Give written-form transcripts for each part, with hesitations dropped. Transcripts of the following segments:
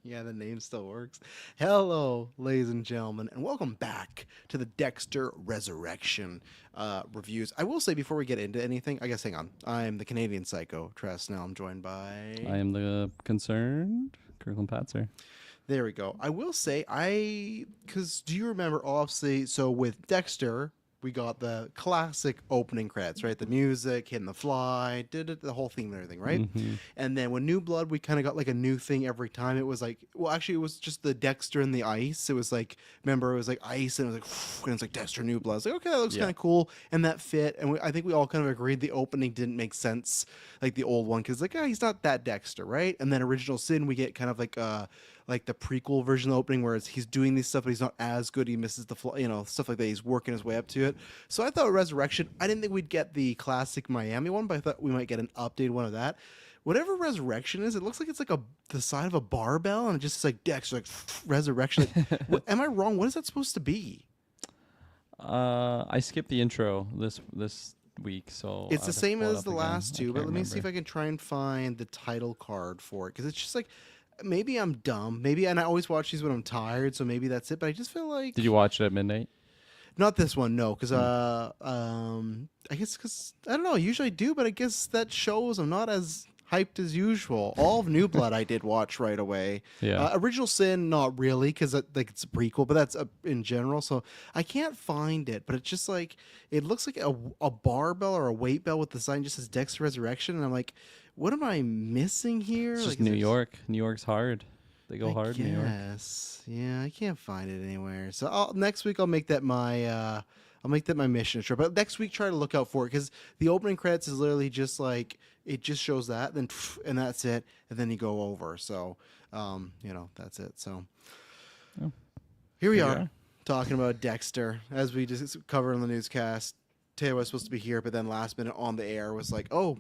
Yeah, the name still works. Hello, ladies and gentlemen, and welcome back to the Dexter Resurrection reviews. I will say before we get into anything, I guess hang on. I'm the Canadian Psycho, Tress. Now I'm joined I by. am the concerned Kirkland Patzer. There we go. I will say because do you remember obviously? So with Dexter, we got the classic opening credits, right? The music, hitting the fly, did it, the whole theme and everything, right? Mm-hmm. And then with New Blood, we kind of got like a new thing every time. It was like, well, actually, it was just the Dexter and the ice. It was like, remember, it was like ice, and it was like, and it's like Dexter New Blood. I was like, okay, that looks kind Yeah. of cool, and that fit. And I think we all kind of agreed the opening didn't make sense, like the old one, because like, he's not that Dexter, right? And then Original Sin, we get kind of like the prequel version of the opening where he's doing these stuff, but he's not as good. He misses the stuff like that. He's working his way up to it. So I thought Resurrection. I didn't think we'd get the classic Miami one, but I thought we might get an updated one of that. Whatever Resurrection is, it looks like it's like the side of a barbell, and it just is like Dex, like Resurrection. Like, am I wrong? What is that supposed to be? I skipped the intro this week, so It's I the would have to same pull it as up the again. last I two, can't but let me see if remember. I can try and find the title card for it, because it's just like maybe I'm dumb, maybe, and I always watch these when I'm tired, so maybe that's it. But I just feel Did you like watch it at midnight? not this one, no, because Hmm. I guess because I don't know. Usually I do, but I guess that shows I'm not as hyped as usual. All of New Blood I did watch right away. Yeah. Original Sin, not really, because like it's a prequel, but that's in general. So I can't find it, but it's just like it looks like a barbell or a weight bell with the sign just says Dexter Resurrection, and I'm like, what am I missing here? It's just Like, is New it? York. New York's hard. They go I hard in New York. guess. Yeah, I can't find it anywhere. So next week I'll make that my I'll make that my mission trip. But next week try to look out for it because the opening credits is literally just like it just shows that, then and that's it, and then you go over. So that's it. So Oh, here we here we are are. talking about Dexter as we just covered on the newscast. Taylor was supposed to be here, but then last minute on the air was like, oh,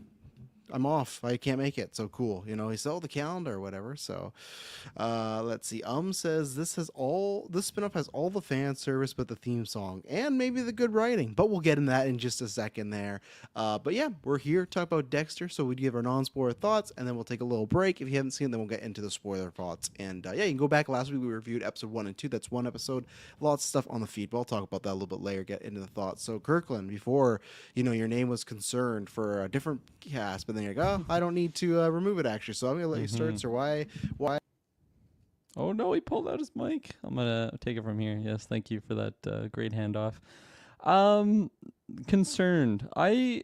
I'm off. I can't make it. So cool. He sold the calendar or whatever. So let's see. Says this spinoff has all the fan service but the theme song and maybe the good writing. But we'll get in that in just a second there. But yeah, we're here to talk about Dexter. So we give our non-spoiler thoughts and then we'll take a little break. If you haven't seen it, then we'll get into the spoiler thoughts. And yeah, you can go back last week. We reviewed episode 1 and 2. That's one episode. Lots of stuff on the feed. But I'll talk about that a little bit later. Get into the thoughts. So Kirkland, before your name was concerned for a different cast, but then you're like, oh, I don't need to remove it actually. So I'm gonna let you Mm-hmm. start. So why? Oh no, he pulled out his mic. I'm gonna take it from here. Yes, thank you for that great handoff. Um, concerned. I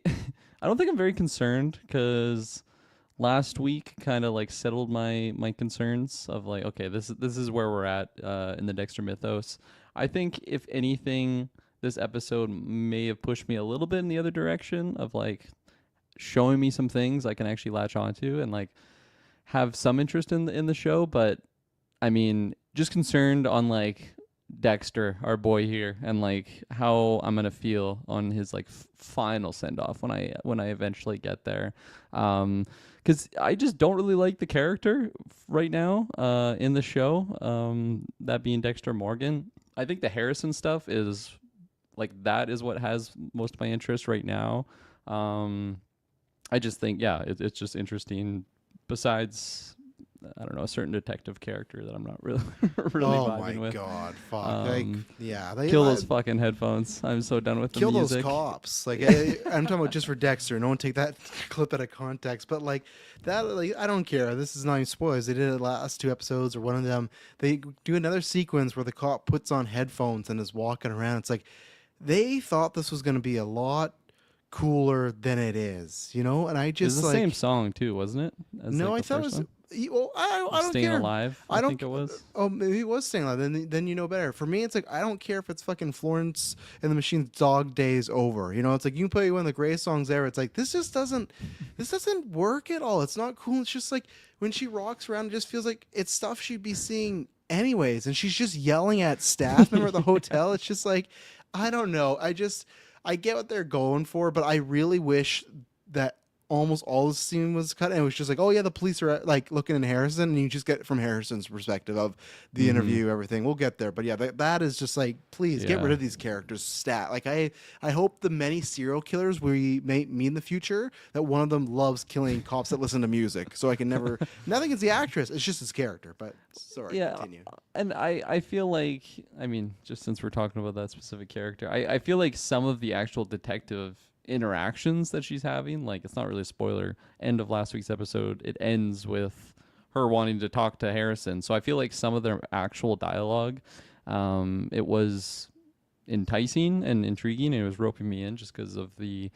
I don't think I'm very concerned because last week kind of like settled my concerns of like, okay, this is where we're at in the Dexter mythos. I think if anything, this episode may have pushed me a little bit in the other direction of like showing me some things I can actually latch onto and like have some interest in the show. But I mean, just concerned on like Dexter, our boy here, and like how I'm gonna feel on his like final send off when I eventually get there. Because I just don't really like the character right now in the show. That being Dexter Morgan. I think the Harrison stuff is like that is what has most of my interest right now. I just think it's just interesting. Besides, I don't know, a certain detective character that I'm not really really Oh my vibing with. god, fuck! Like, Um, yeah, kill those fucking headphones. I'm so done with the kill those music. cops. Like, I'm talking about just for Dexter. No one take that clip out of context. But like that, like I don't care. This is not even spoilers. They did it last two episodes, or one of them. They do another sequence where the cop puts on headphones and is walking around. It's like they thought this was going to be a lot cooler than it is, and I It was just the same like song too, wasn't it? As no, like I the thought it first was. one. Well, I don't Staying care. Alive, I I don't. think it was. Oh, maybe it was Staying Alive. Then you know better. For me, it's like I don't care if it's fucking Florence and the Machine's Dog Days over. It's like you can play one of the greatest songs ever. It's like this doesn't work at all. It's not cool. It's just like when she rocks around, it just feels like it's stuff she'd be seeing anyways, and she's just yelling at staff member at the hotel. It's just like I don't know. I get what they're going for, but I really wish that almost all the scene was cut, and it was just like, oh yeah, the police are like looking at Harrison, and you just get from Harrison's perspective of the Mm-hmm. interview, everything. We'll get there, but yeah, that is just like, please get rid Yeah. of these characters. Stat like I hope the many serial killers we may meet in the future that one of them loves killing cops that listen to music, so I can never nothing against the actress, it's just his character. But sorry, Yeah, continue. and I feel like, I mean, just since we're talking about that specific character, I feel like some of the actual detective interactions that she's having, like, it's not really a spoiler. End of last week's episode, it ends with her wanting to talk to Harrison. So I feel like some of their actual dialogue, it was enticing and intriguing, and it was roping me in just because of the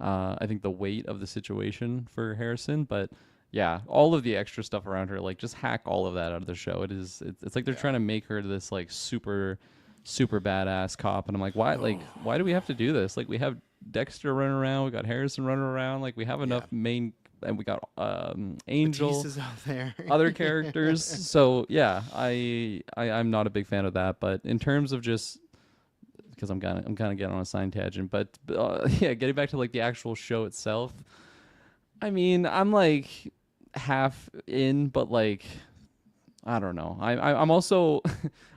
I think the weight of the situation for Harrison. But yeah, all of the extra stuff around her, like, just hack all of that out of the show. It's like they're Yeah. trying to make her this like super badass cop, and I'm like, why, like, why do we have to do this? Like, we have Dexter running around, we got Harrison running around, like, we have Yeah. enough main, and we got Angel, Batista's out there. other characters. So yeah, I'm not a big fan of that. But in terms of just, because I'm kind of getting on a side tangent, but yeah, getting back to like the actual show itself. I mean, I'm like half in, but like, I don't know. I'm also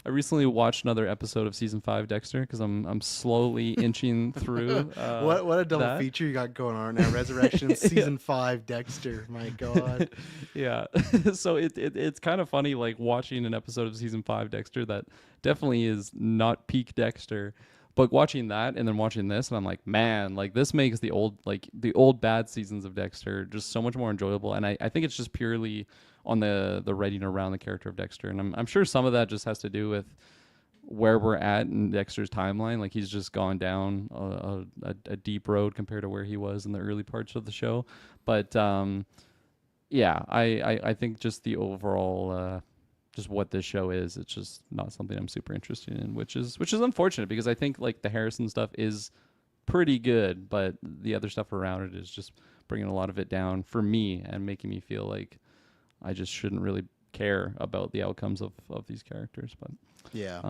I recently watched another episode of season 5 Dexter because I'm slowly inching through. What a double that. feature you got going on now. Resurrection season 5 Dexter. My God. Yeah. So it's kind of funny, like, watching an episode of season 5 Dexter that definitely is not peak Dexter, but watching that and then watching this, and I'm like, man, like, this makes the old bad seasons of Dexter just so much more enjoyable. And I think it's just purely on the writing around the character of Dexter. And I'm sure some of that just has to do with where we're at in Dexter's timeline. Like, he's just gone down a deep road compared to where he was in the early parts of the show. But yeah, I think just the overall just what this show is, it's just not something I'm super interested in, which is unfortunate, because I think like the Harrison stuff is pretty good, but the other stuff around it is just bringing a lot of it down for me and making me feel like I just shouldn't really care about the outcomes of these characters. But Yeah.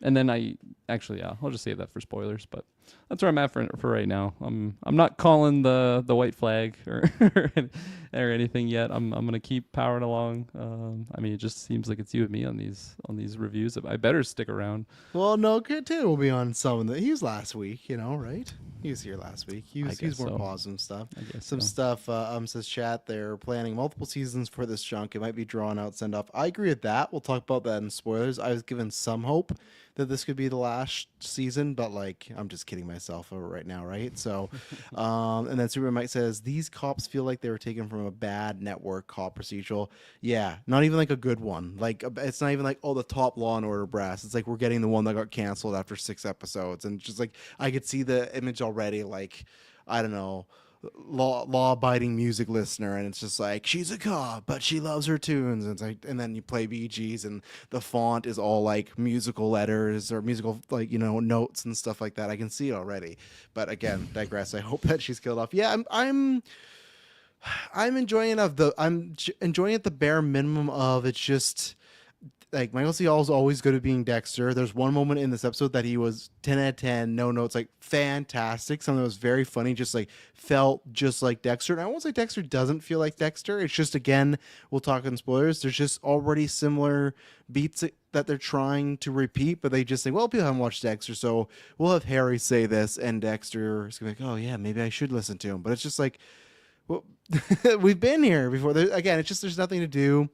and then I'll just save that for spoilers, but that's where I'm at for right now. I'm not calling the white flag or or anything yet. I'm gonna keep powering along. I mean, it just seems like it's you and me on these reviews. I better stick around. Well, no, good too. We'll be on some of the. He was last week, right? He was here last week. He was guess more so. positive stuff. I guess Some so. stuff. Says chat. They're planning multiple seasons for this chunk. It might be drawn out, send off. I agree with that. We'll talk about that in spoilers. I was given some hope that this could be the last season, but like, I'm just kidding myself over right now, right? So, and then Super Mike says these cops feel like they were taken from a bad network cop procedural. Yeah, not even like a good one. Like, it's not even like, oh, the top Law and Order brass. It's like we're getting the one that got canceled after 6 episodes, and just like I could see the image already. Like, I don't know, law abiding music listener, and it's just like, she's a cop but she loves her tunes, and it's like, and then you play BGs and the font is all like musical letters or musical, like, notes and stuff like that. I can see it already, but again, digress. I hope that she's killed off. Yeah, I'm enjoying enjoying it the bare minimum of, it's just like Michael C. Hall is always good at being Dexter. There's one moment in this episode that he was 10 out of 10, no notes, like fantastic. Something that was very funny, just like felt just like Dexter. And I won't say Dexter doesn't feel like Dexter. It's just, again, we'll talk in spoilers. There's just already similar beats that they're trying to repeat, but they just say, well, people haven't watched Dexter, so we'll have Harry say this, and Dexter is going to be like, oh yeah, maybe I should listen to him. But it's just like, well, we've been here before. Again, it's just, there's nothing to do.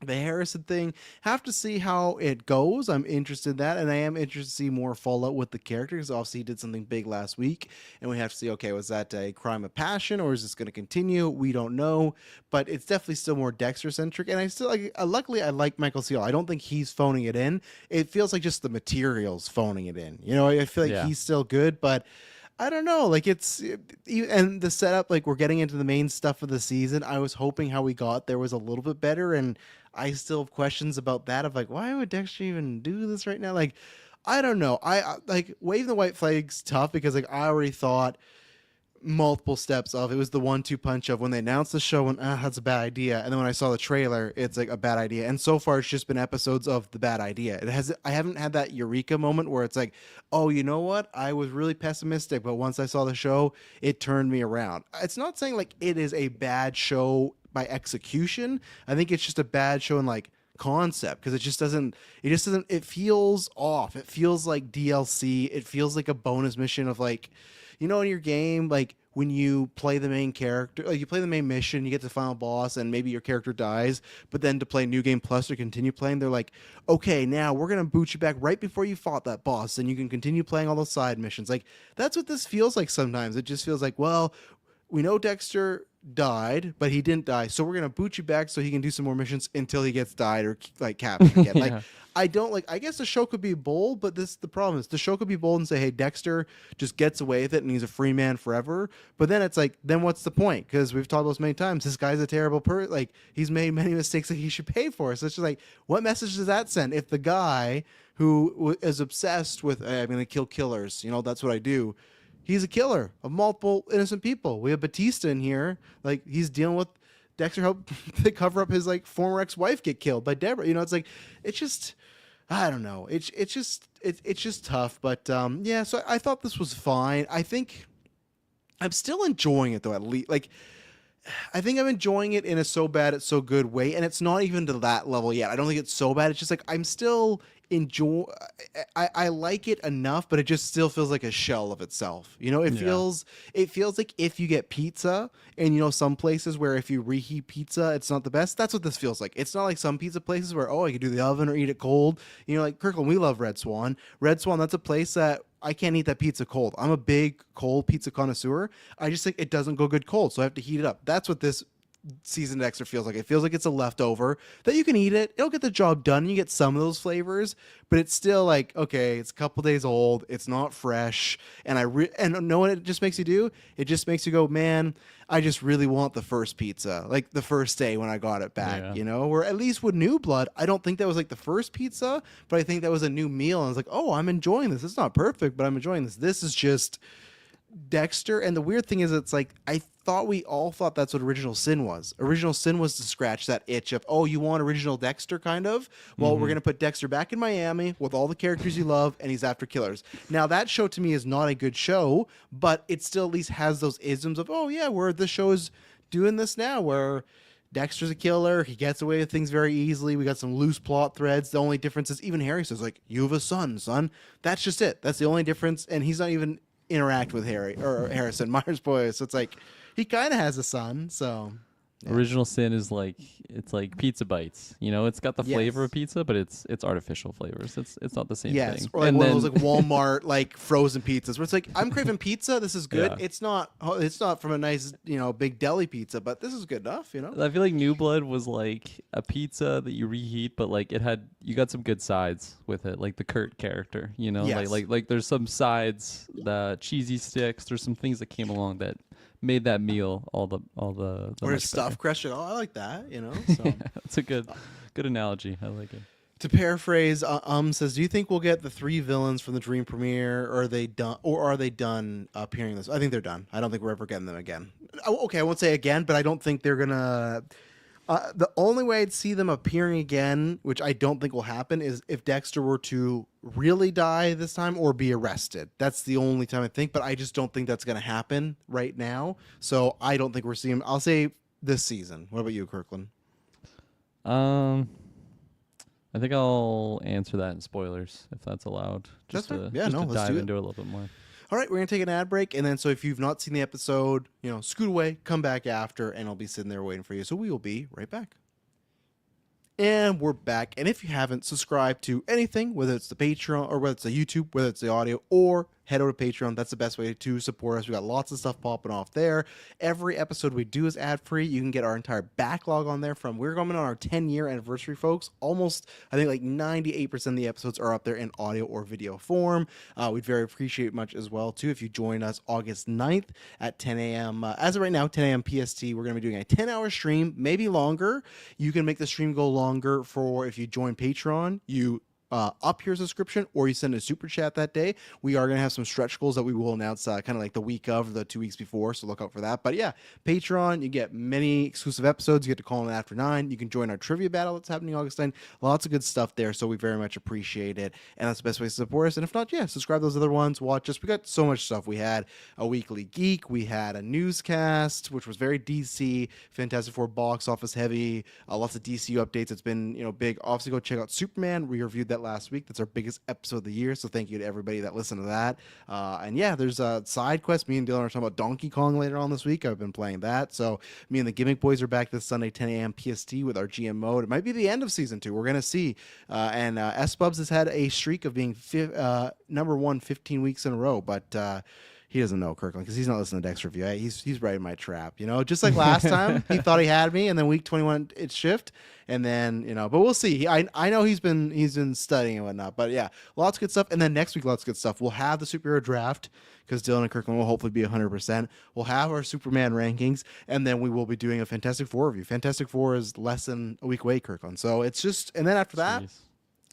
The Harrison thing, have to see how it goes. I'm interested in that, and I am interested to see more fallout with the characters. Obviously, he did something big last week, and we have to see, okay, was that a crime of passion, or is this going to continue? We don't know, but it's definitely still more Dexter-centric, and I still, like, luckily, I like Michael C. Hall. I don't think he's phoning it in. It feels like just the material's phoning it in. I feel like he's still good, but I don't know, like, and the setup, like, we're getting into the main stuff of the season. I was hoping how we got there was a little bit better, and I still have questions about that, of like, why would Dexter even do this right now? Like, I don't know. I like, waving the white flag's tough, because like, I already thought multiple steps of it was the 1-2 punch of when they announced the show and that's a bad idea, and then when I saw the trailer it's like a bad idea, and so far it's just been episodes of the bad idea. I haven't had that eureka moment where it's like, oh, you know what, I was really pessimistic, but once I saw the show it turned me around. It's not saying like it is a bad show by execution. I think it's just a bad show in like concept, because it just doesn't it feels off. It feels like DLC. It feels like a bonus mission of like, in your game, like when you play the main character, like you play the main mission, you get to the final boss, and maybe your character dies, but then to play New Game Plus or continue playing, they're like, okay, now we're gonna boot you back right before you fought that boss, and you can continue playing all those side missions. Like that's what this feels like sometimes. It just feels like, well, we know Dexter died, but he didn't die, so we're gonna boot you back so he can do some more missions until he gets died or like captured again. Yeah. Like I don't like. I guess the show could be bold, but the problem is the show could be bold and say, "Hey, Dexter just gets away with it and he's a free man forever." But then it's like, then what's the point? Because we've talked about this many times. This guy's a terrible person. Like he's made many mistakes that he should pay for. So it's just like, what message does that send? If the guy who is obsessed with, I'm going to kill killers, that's what I do. He's a killer of multiple innocent people. We have Batista in here, like he's dealing with. Dexter helped they cover up his like former ex-wife get killed by Deborah. It's like, it's just, I don't know. It's just tough. But yeah. So I thought this was fine. I think I'm still enjoying it though. At least like, I think I'm enjoying it in a so bad it's so good way, and it's not even to that level yet. I don't think it's so bad. It's just like I'm still enjoy. I like it enough, but it just still feels like a shell of itself. It feels like if you get pizza, and some places where if you reheat pizza, it's not the best. That's what this feels like. It's not like some pizza places where I could do the oven or eat it cold. Like Kirkland, we love Red Swan. Red Swan, that's a place that I can't eat that pizza cold. I'm a big cold pizza connoisseur. I just think it doesn't go good cold, so I have to heat it up. That's what this seasoned Dexter feels like. It feels like it's a leftover that you can eat it. It'll get the job done. And you get some of those flavors, but it's still like, okay, it's a couple days old. It's not fresh. And and know what it just makes you do? It just makes you go, man, I just really want the first pizza, like the first day when I got it back, Where at least with New Blood, I don't think that was like the first pizza, but I think that was a new meal. And I was like, oh, I'm enjoying this. It's not perfect, but I'm enjoying this. This is just Dexter. And the weird thing is, it's like we all thought that's what Original Sin was. Original Sin was to scratch that itch of, oh, you want original Dexter, kind of? Well, we're gonna put Dexter back in Miami with all the characters you love, and he's after killers. Now that show to me is not a good show, but it still at least has those isms of, oh yeah, where the show is doing this now, where Dexter's a killer. He gets away with things very easily. We got some loose plot threads. The only difference is even Harry says, like, you have a son. That's just it. That's the only difference. And he's not even interact with Harry or Harrison Myers-Boyce. So it's like he kind of has a son. So yeah. Original Sin is like, it's like pizza bites. It's got the flavor of pizza, but it's artificial flavors. It's not the same thing. Or like one of those like Walmart like frozen pizzas where it's like, I'm craving pizza. This is good. Yeah. It's not from a nice big deli pizza, but this is good enough. I feel like New Blood was like a pizza that you reheat, but like you got some good sides with it, like the Kurt character. Yes. Like there's some sides, the cheesy sticks. There's some things that came along that made that meal all the or a stuffed crust. Oh, I like that. So yeah, that's a good analogy. I like it. To paraphrase, says, do you think we'll get the 3 villains from the Dream premiere, or are they done appearing this? I think they're done. I don't think we're ever getting them again. Okay, I won't say again, but I don't think they're gonna. The only way I'd see them appearing again, which I don't think will happen, is if Dexter were to really die this time or be arrested. That's the only time I think, but I just don't think that's going to happen right now. So I don't think we're seeing him. I'll say this season. What about you, Kirkland? I think I'll answer that in spoilers if that's allowed. Just to dive into it a little bit more. All right, we're going to take an ad break, and then so if you've not seen the episode, scoot away, come back after, and I'll be sitting there waiting for you. So we will be right back. And we're back. And if you haven't subscribed to anything, whether it's the Patreon or whether it's the YouTube, whether it's the audio, or head over to Patreon, that's the best way to support us. We got lots of stuff popping off there. Every episode we do is ad-free. You can get our entire backlog on there we're going on our 10-year anniversary, folks. Almost, I think like 98% of the episodes are up there in audio or video form. We'd very appreciate much as well, too, if you join us August 9th at 10 a.m. As of right now, 10 a.m. PST, we're going to be doing a 10-hour stream, maybe longer. You can make the stream go longer for if you join Patreon. You up your subscription or you send a super chat that day, we are going to have some stretch goals that we will announce kind of like the week of, the 2 weeks before. So look out for that. But yeah, Patreon, you get many exclusive episodes. You get to call in after 9. You can join our trivia battle that's happening August 9. Lots of good stuff there. So we very much appreciate it. And that's the best way to support us. And if not, yeah, subscribe to those other ones. Watch us. We got so much stuff. We had a weekly geek. We had a newscast, which was very DC, Fantastic Four box office heavy. Lots of DCU updates. It's been, big. Obviously, go check out Superman. We reviewed that last week. That's our biggest episode of the year. So thank you to everybody that listened to that. And yeah, there's a side quest. Me and Dylan are talking about Donkey Kong later on this week. I've been playing that. So me and the Gimmick Boys are back this Sunday, 10 a.m. PST with our GM mode. It might be the end of season 2. We're going to see. And S-Bubs has had a streak of being number 1 15 weeks in a row. But he doesn't know Kirkland because he's not listening to Dexter review. He's right in my trap, just like last time he thought he had me, and then week 21 it shift, and then but we'll see. I know he's been studying and whatnot, but yeah, lots of good stuff. And then next week, lots of good stuff. We'll have the superhero draft because Dylan and Kirkland will hopefully be 100%. We'll have our Superman rankings, and then we will be doing a Fantastic Four review. Fantastic Four is less than a week away, Kirkland. So it's just, and then after that. Jeez.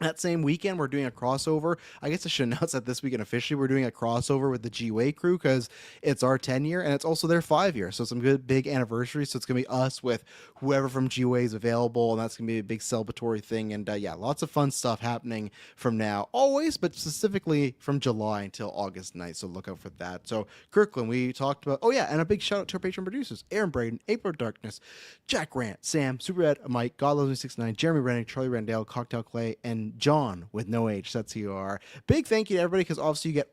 That same weekend, we're doing a crossover. I guess I should announce that this weekend officially we're doing a crossover with the G-Way crew because it's our 10-year and it's also their 5-year. So some good big anniversaries. So it's going to be us with whoever from G-Way is available, and that's going to be a big celebratory thing. And yeah, lots of fun stuff happening from now, always, but specifically from July until August 9th. So look out for that. So Kirkland, we talked about, and a big shout out to our Patreon producers, Aaron Braden, April Darkness, Jack Grant, Sam, Superbad, Mike, God Loves Me 69, Jeremy Rennick, Charlie Randall, Cocktail Clay, and John with no H. That's who you are. Big thank you to everybody because obviously you get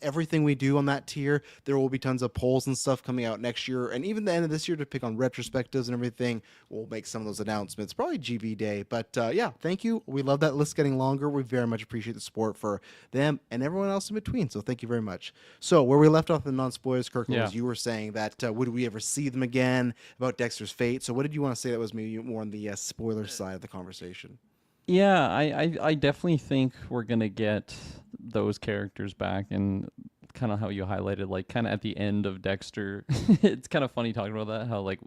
everything we do on that tier. There will be tons of polls and stuff coming out next year, and even the end of this year to pick on retrospectives and everything. We'll make some of those announcements, probably GV Day. But yeah, thank you. We love that list getting longer. We very much appreciate the support for them and everyone else in between. So thank you very much. So where we left off in non-spoilers, Kirkland, was you were saying that would we ever see them again, about Dexter's fate. So what did you want to say that was maybe more on the spoiler side of the conversation? Yeah, I definitely think we're gonna get those characters back, and kind of how you highlighted, like kind of at the end of Dexter. It's kind of funny talking about that, how like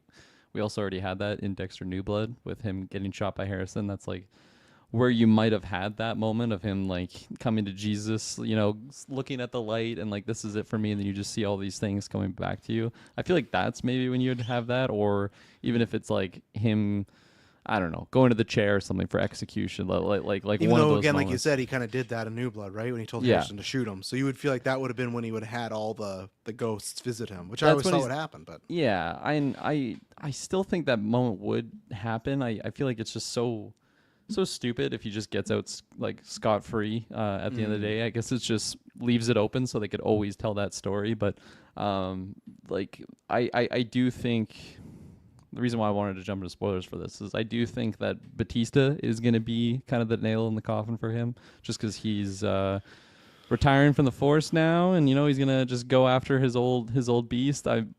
we also already had that in Dexter New Blood with him getting shot by Harrison. That's like where you might have had that moment of him like coming to Jesus, looking at the light and like, this is it for me. And then you just see all these things coming back to you. I feel like that's maybe when you'd have that, or even if it's like him, I don't know, going to the chair or something for execution, like even one though of those again, moments. like you said, he kind of did that in New Blood, right? When he told Harrison to shoot him, so you would feel like that would have been when he would have had all the ghosts visit him, which I always thought would happen. But yeah, I still think that moment would happen. I feel like it's just so stupid if he just gets out like scot free at the end of the day. I guess it just leaves it open so they could always tell that story. But like I do think. The reason why I wanted to jump into spoilers for this is I do think that Batista is going to be kind of the nail in the coffin for him, just because he's retiring from the force now, and he's going to just go after his old beast. I'm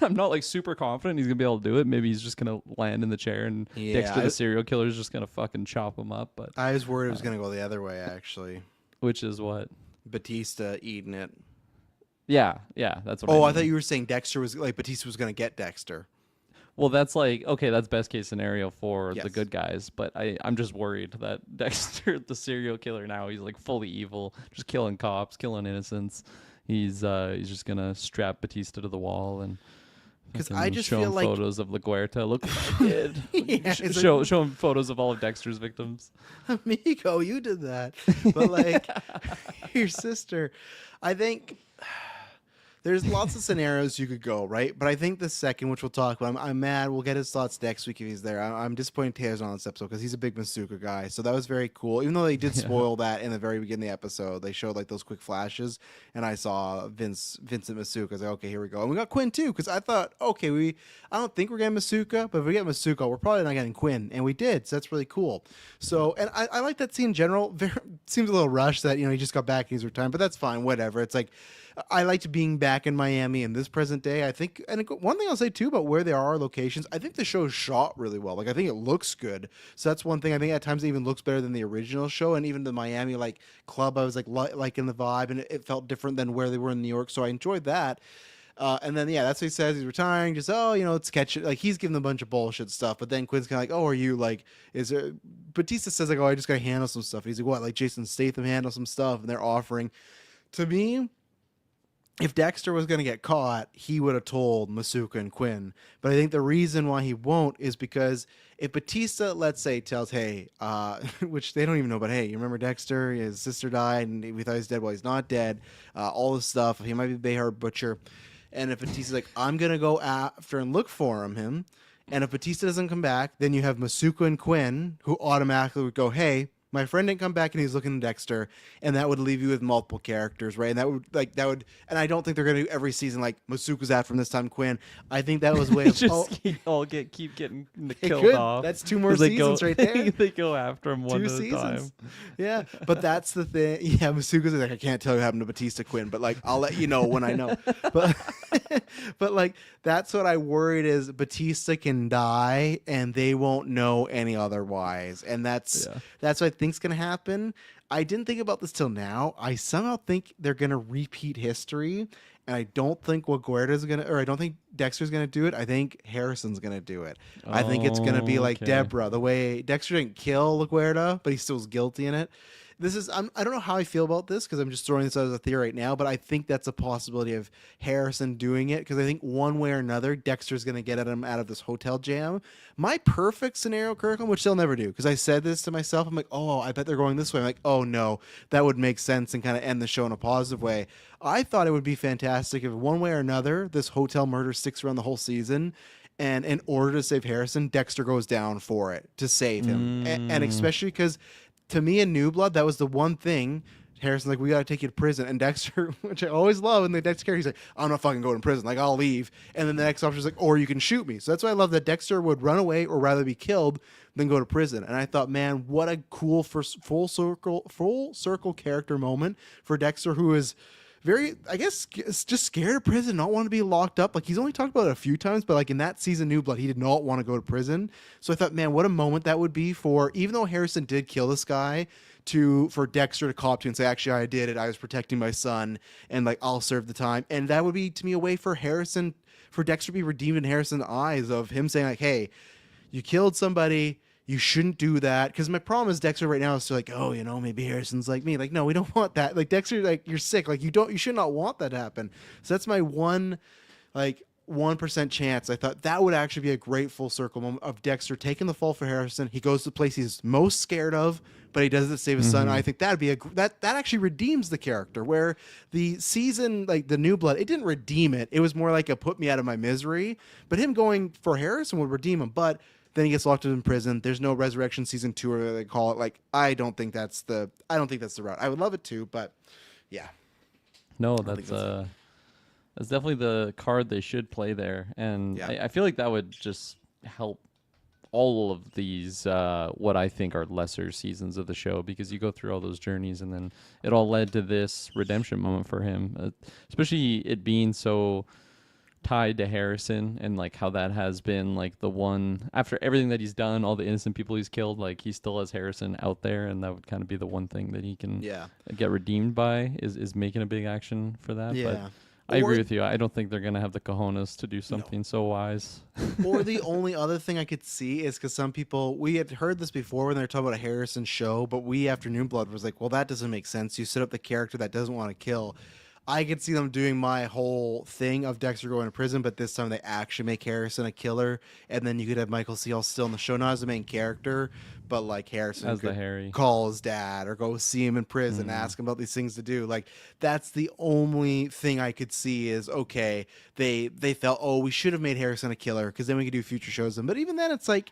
not like super confident he's going to be able to do it. Maybe he's just going to land in the chair, and Dexter the serial killer is just going to fucking chop him up. But I was worried it was going to go the other way, actually. Which is what? Batista eating it. Yeah, that's what. I thought you were saying Dexter was like Batista was going to get Dexter. Well, that's like, okay, that's best case scenario for the good guys, but I'm just worried that Dexter, the serial killer now, he's like fully evil, just killing cops, killing innocents. He's just gonna strap Batista to the wall and because I just show feel him like photos of LaGuerta. Look what I did. Show him photos of all of Dexter's victims. Amigo, you did that, but like your sister, I think. There's lots of scenarios you could go, right? But I think the second, which we'll talk about, I'm mad. We'll get his thoughts next week if he's there. I'm disappointed Taylor's on this episode because he's a big Masuka guy. So that was very cool. Even though they did spoil that in the very beginning of the episode, they showed like those quick flashes, and I saw Vincent Masuka. I was like, okay, here we go. And we got Quinn too, because I thought, okay, I don't think we're getting Masuka, but if we get Masuka, we're probably not getting Quinn, and we did. So that's really cool. So, and I like that scene in general. Seems a little rushed that he just got back and he's retired, but that's fine. Whatever. It's like. I liked being back in Miami in this present day. I think, and one thing I'll say too about where they are locations, I think the show is shot really well. Like I think it looks good. So that's one thing. I think at times it even looks better than the original show. And even the Miami club, I was like in the vibe, and it felt different than where they were in New York. So I enjoyed that. And then, yeah, that's what he says. He's retiring. Just, oh, let's catch it. Like, he's giving them a bunch of bullshit stuff. But then Quinn's kind of like, oh, are you like, is there, Batista says, like, oh, I just got to handle some stuff. And he's like, what? Like, Jason Statham handle some stuff. And they're offering. To me, if Dexter was going to get caught, he would have told Masuka and Quinn. But I think the reason why he won't is because if Batista, let's say, tells, hey, which they don't even know, but hey, you remember Dexter? His sister died, and we thought he was dead. Well, he's not dead. All this stuff. He might be Behar Butcher. And if Batista's like, I'm going to go after and look for him, and if Batista doesn't come back, then you have Masuka and Quinn, who automatically would go, hey, my friend didn't come back and he's looking at Dexter, and that would leave you with multiple characters, right? And and I don't think they're gonna do every season like Masuka's out from this time Quinn. I think that was way of keep getting killed could. off. That's 2 more seasons right there. They go after him one 2 at a time. seasons. Yeah, but that's the thing. Yeah, Masuka's like, I can't tell you what happened to Batista Quinn, but like I'll let you know when I know. But but like that's what I worried is Batista can die and they won't know any otherwise, and that's what I think's gonna happen. I didn't think about this till now. I somehow think they're gonna repeat history, and I don't think I don't think Dexter's gonna do it. I think Harrison's gonna do it. I think it's gonna be like Deborah, the way Dexter didn't kill LaGuardia, but he still was guilty in it. I don't know how I feel about this because I'm just throwing this out as a theory right now, but I think that's a possibility of Harrison doing it because I think one way or another, Dexter's going to get at him out of this hotel jam. My perfect scenario, Kirkland, which they'll never do, because I said this to myself, I'm like, oh, I bet they're going this way. I'm like, oh no, that would make sense and kind of end the show in a positive way. I thought it would be fantastic if one way or another, this hotel murder sticks around the whole season. And in order to save Harrison, Dexter goes down for it to save him. And especially because to me in New Blood, that was the one thing. Harrison's like, we got to take you to prison. And Dexter, which I always love, in the Dexter character, he's like, I'm not fucking going to prison. Like, I'll leave. And then the next officer's like, or you can shoot me. So that's why I love that Dexter would run away or rather be killed than go to prison. And I thought, man, what a cool full circle character moment for Dexter, who is very, I guess, just scared of prison, not want to be locked up. Like, he's only talked about it a few times, but like in that season, New Blood, he did not want to go to prison. So I thought, man, what a moment that would be for, even though Harrison did kill this guy, for Dexter to cop to and say, actually, I did it. I was protecting my son, and like, I'll serve the time. And that would be, to me, a way for Dexter to be redeemed in Harrison's eyes of him saying like, hey, you killed somebody. You shouldn't do that. Because my problem is Dexter right now is still like, oh, maybe Harrison's like me. Like, no, we don't want that. Like, Dexter, like, you're sick. Like, you should not want that to happen. So that's my 1% chance. I thought that would actually be a great full circle moment of Dexter taking the fall for Harrison. He goes to the place he's most scared of, but he does it to save his son. I think that'd be that actually redeems the character. Where the season, like the New Blood, it didn't redeem it. It was more like a put me out of my misery. But him going for Harrison would redeem him. But then he gets locked up in prison. There's no Resurrection season 2, or they call it. Like, I don't think that's the route. I would love it to, but yeah. No, that's definitely the card they should play there, and I feel like that would just help all of these what I think are lesser seasons of the show, because you go through all those journeys, and then it all led to this redemption moment for him, especially it being so tied to Harrison, and like how that has been like the one, after everything that he's done, all the innocent people he's killed, like he still has Harrison out there, and that would kind of be the one thing that he can get redeemed by is making a big action for that. But I agree with you. I don't think they're going to have the cojones to do something so wise. Or the only other thing I could see is because some people, we had heard this before when they were talking about a Harrison show, but we, after New Blood, was like, well, that doesn't make sense. You set up the character that doesn't want to kill. I could see them doing my whole thing of Dexter going to prison, but this time they actually make Harrison a killer, and then you could have Michael Cee still in the show, not as the main character, but like Harrison as could the Harry, call his dad or go see him in prison, ask him about these things to do. Like, that's the only thing I could see is, okay, they felt, oh, we should have made Harrison a killer because then we could do future shows. But even then, it's like,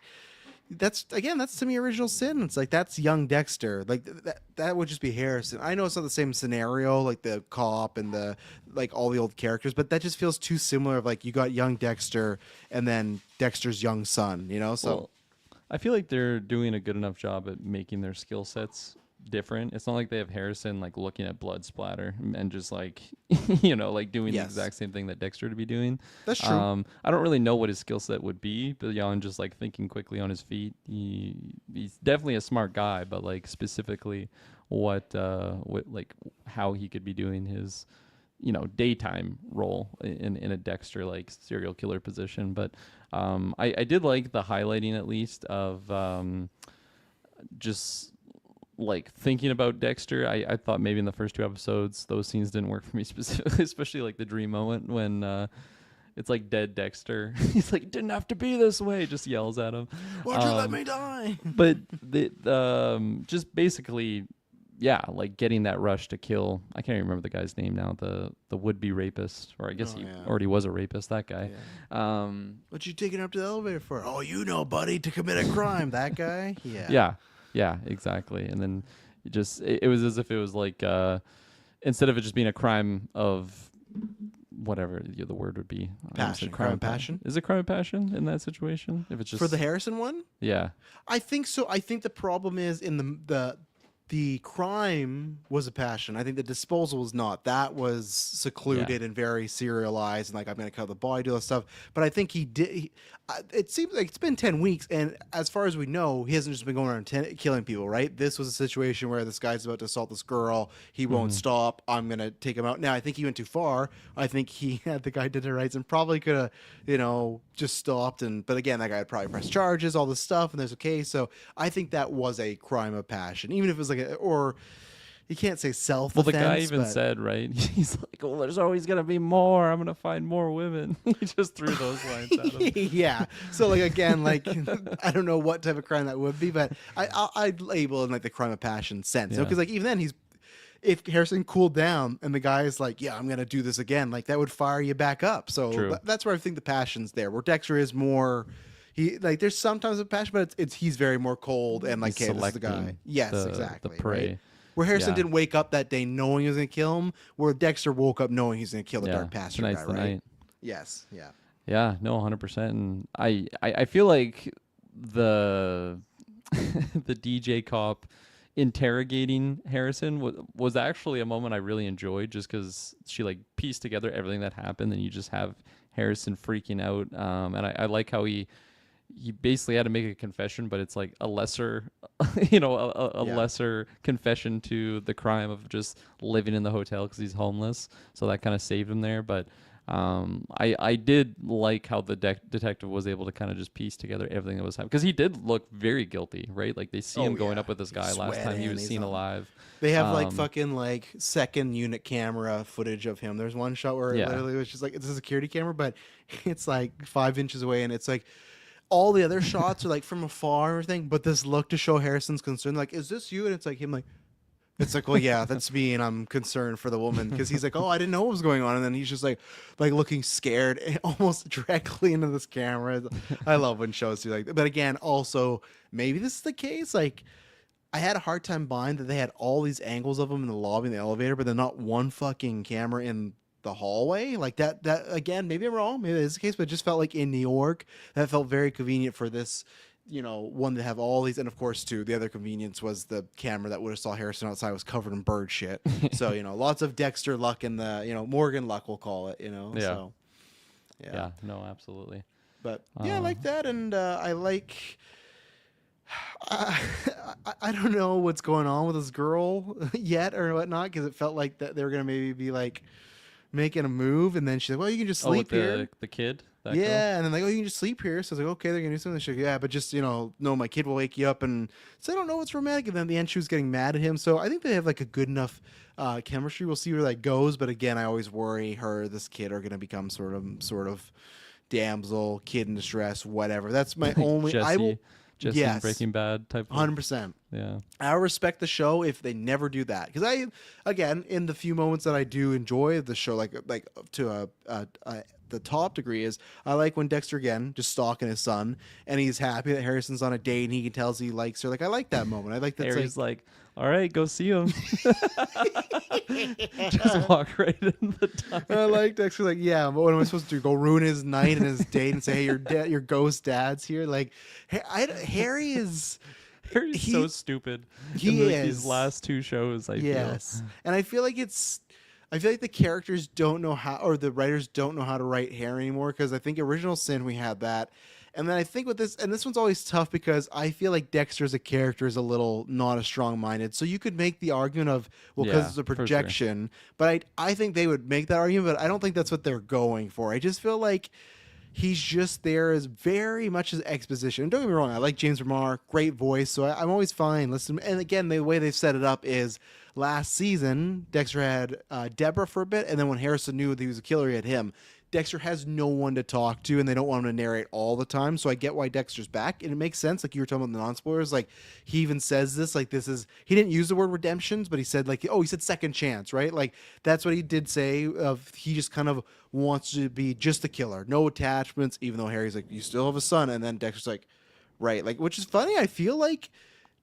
that's to me original sin. It's like, that's young Dexter. Like that would just be Harrison. I know it's not the same scenario, like the cop and the like all the old characters, but that just feels too similar. Of like, you got young Dexter and then Dexter's young son. So well, I feel like they're doing a good enough job at making their skill sets different. It's not like they have Harrison like looking at blood splatter and just like like doing the exact same thing that Dexter would be doing. That's true. I don't really know what his skill set would be, but beyond just like thinking quickly on his feet, he's definitely a smart guy, but like specifically what like how he could be doing his daytime role in a Dexter like serial killer position. But I did like the highlighting at least of just like thinking about Dexter. I thought maybe in the first 2 episodes those scenes didn't work for me specifically, especially like the dream moment when it's like dead Dexter. He's like, didn't have to be this way. Just yells at him. Why'd you let me die? But just basically, yeah, like getting that rush to kill. I can't even remember the guy's name now. The would be rapist, or I guess he already was a rapist. That guy. Yeah. What you taking up to the elevator for? Oh, buddy, to commit a crime. That guy. Yeah. Yeah, exactly. And then it was as if it was like instead of it just being a crime of whatever the word would be. Passion. Crime of passion? Is it crime of passion in that situation? If it's just for the Harrison one? Yeah. I think so. I think the problem is in the crime was a passion. I think the disposal was not. That was secluded and very serialized, and like I'm going to cut the body, do all that stuff. But I think he did. It seems like it's been 10 weeks, and as far as we know, he hasn't just been going around killing people, right? This was a situation where this guy's about to assault this girl. He won't stop. I'm going to take him out. Now, I think he went too far. I think he had the guy did the rights and probably could have, just stopped. But again, that guy would probably press charges, all this stuff, and there's a case. So I think that was a crime of passion, even if it was like or you can't say self-defense. Well, the guy even said, right? He's like, "Well, there's always gonna be more. I'm gonna find more women." He just threw those lines at him. Yeah. So like again, like I don't know what type of crime that would be, but I'd label it in like the crime of passion sense, because like even then if Harrison cooled down and the guy is like, "Yeah, I'm gonna do this again," like that would fire you back up. So that's where I think the passion's there. Where Dexter is more. He like there's sometimes a passion, but he's very more cold and like, hey, this is the guy. Yes, exactly. The prey. Right? Where Harrison didn't wake up that day knowing he was going to kill him, where Dexter woke up knowing he's going to kill the Dark Pastor guy, right? Night. Yes, yeah. Yeah, no, 100%. And I feel like the the DJ cop interrogating Harrison was actually a moment I really enjoyed, just because she like pieced together everything that happened, and you just have Harrison freaking out. And I like how he basically had to make a confession, but it's like a lesser, lesser confession to the crime of just living in the hotel because he's homeless. So that kind of saved him there. But I did like how the detective was able to kind of just piece together everything that was happening, because he did look very guilty, right? Like they see him going up with this guy last time he was seen alive. They have like fucking like second unit camera footage of him. There's one shot where it literally was just like, it's a security camera, but it's like 5 inches away, and it's like all the other shots are like from afar and everything, but this look to show Harrison's concern, like, is this you? And it's like him like, it's like, well, yeah, that's me, and I'm concerned for the woman, because he's like, oh, I didn't know what was going on, and then he's just like looking scared, almost directly into this camera. I love when shows do like that. But again, also maybe this is the case. Like, I had a hard time buying that they had all these angles of him in the lobby, in the elevator, but then not one fucking camera in the hallway. Like that again, maybe I'm wrong, maybe that is the case, but it just felt like in New York that felt very convenient for this, one to have all these. And of course too, the other convenience was the camera that would have saw Harrison outside was covered in bird shit. So lots of Dexter luck in the Morgan luck, we'll call it. So yeah, no, absolutely. But I like that. And I like I don't know what's going on with this girl yet or whatnot, because it felt like that they were gonna maybe be like making a move, and then she's like, well, you can just sleep here. The kid? And then like, oh, you can just sleep here. So I was like, okay, they're gonna do something. She's like, yeah, but just no, my kid will wake you up. And so I don't know what's romantic. And then at the end, she was getting mad at him. So I think they have like a good enough chemistry. We'll see where that goes. But again, I always worry this kid are gonna become sort of damsel, kid in distress, whatever. That's my only. Jesse in Breaking Bad type. 100%. Yeah. I respect the show if they never do that, because again, in the few moments that I do enjoy the show, like to the top degree, is I like when Dexter again just stalking his son, and he's happy that Harrison's on a date, and he tells he likes her. Like, I like that moment. I like that. Harry's like, all right, go see him. Just walk right in the time. I like Dexter. Like, yeah, but what am I supposed to do? Go ruin his night and his date and say, hey, your ghost dad's here? Like, Harry is. Harry's so stupid. These last two shows, I feel. And I feel like the characters don't know how, or the writers don't know how to write Harry anymore, because I think Original Sin we had that, And then I think with this, and this one's always tough because I feel like Dexter as a character is a little not as strong-minded. So you could make the argument of, well, because Yeah, it's a for sure. projection, but I think they would make that argument, but I don't think that's what they're going for. I just feel like he's just there as very much as exposition. And don't get me wrong, I like James Remar, great voice, so I'm always fine listening. And again, the way they've set it up is last season, Dexter had Deborah for a bit, and then when Harrison knew that he was a killer, he had him. Dexter has no one to talk to, and they don't want him to narrate all the time. So I get why Dexter's back, and it makes sense. Like you were talking about the non-spoilers, like he even says this, like this is he didn't use the word redemptions, but he said like he said second chance, right? Like that's what he did say. Of he just kind of wants to be just a killer, no attachments. Even though Harry's like, you still have a son, and then Dexter's like, right, like which is funny. I feel like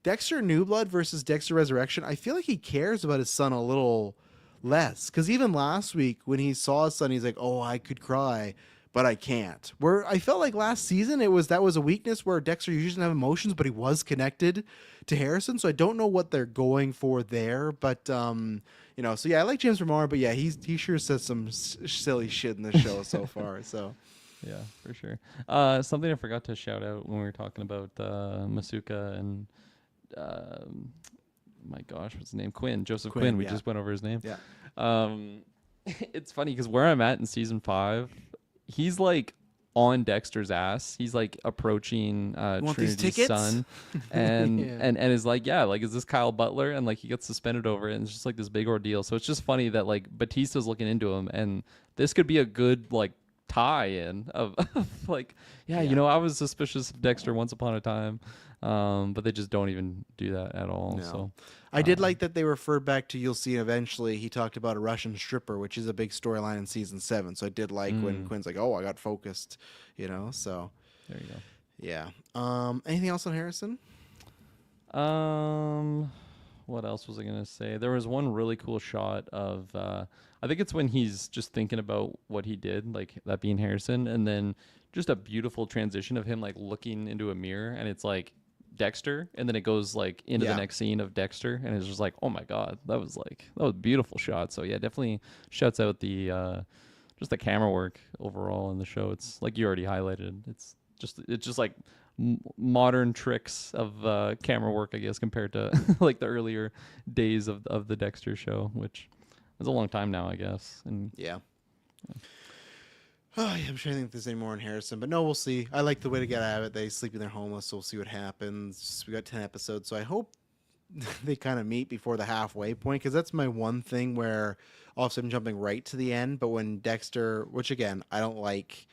Dexter New Blood versus Dexter Resurrection. I feel like he cares about his son a little less because even last week when he saw his son, he's like, "Oh, I could cry, but I can't." Where I felt like last season that was a weakness where Dexter usually doesn't have emotions, but he was connected to Harrison. So I don't know what they're going for there, but so yeah, I like James Remar, but yeah, he sure says some silly shit in this show so far. So Yeah, for sure. Something I forgot to shout out when we were talking about Masuka and my gosh, what's his name? Joseph Quinn. We yeah. just went over his name. Yeah. It's funny because where I'm at in season 5, he's like on Dexter's ass. He's like approaching Trinity's son, and Yeah. and is like, yeah, like is this Kyle Butler? And like he gets suspended over it, and it's just like this big ordeal. So it's just funny that like Batista's looking into him, and this could be a good like tie-in of like, yeah, I was suspicious of Dexter once upon a time. But they just don't even do that at all. No. So I did like that they referred back to, you'll see eventually, he talked about a Russian stripper, which is a big storyline in season 7. So I did like when Quinn's like, oh, I got focused, so there you go. yeah. Anything else on Harrison? What else was I gonna say? There was one really cool shot of I think it's when he's just thinking about what he did, like that being Harrison, and then just a beautiful transition of him like looking into a mirror, and it's like Dexter, and then it goes like into the next scene of Dexter, and it's just like, oh my god, that was a beautiful shot. So yeah, definitely shouts out the just the camera work overall in the show. It's like you already highlighted. It's just like modern tricks of camera work, I guess, compared to like the earlier days of the Dexter show, which is a long time now, I guess. And yeah. Oh, yeah, I'm trying to think if there's any more in Harrison, but no, we'll see. I like the way to get out of it. They sleep in their homeless, so we'll see what happens. We got 10 episodes, so I hope they kind of meet before the halfway point, because that's my one thing where also I'm jumping right to the end, but when Dexter, which again, I don't like,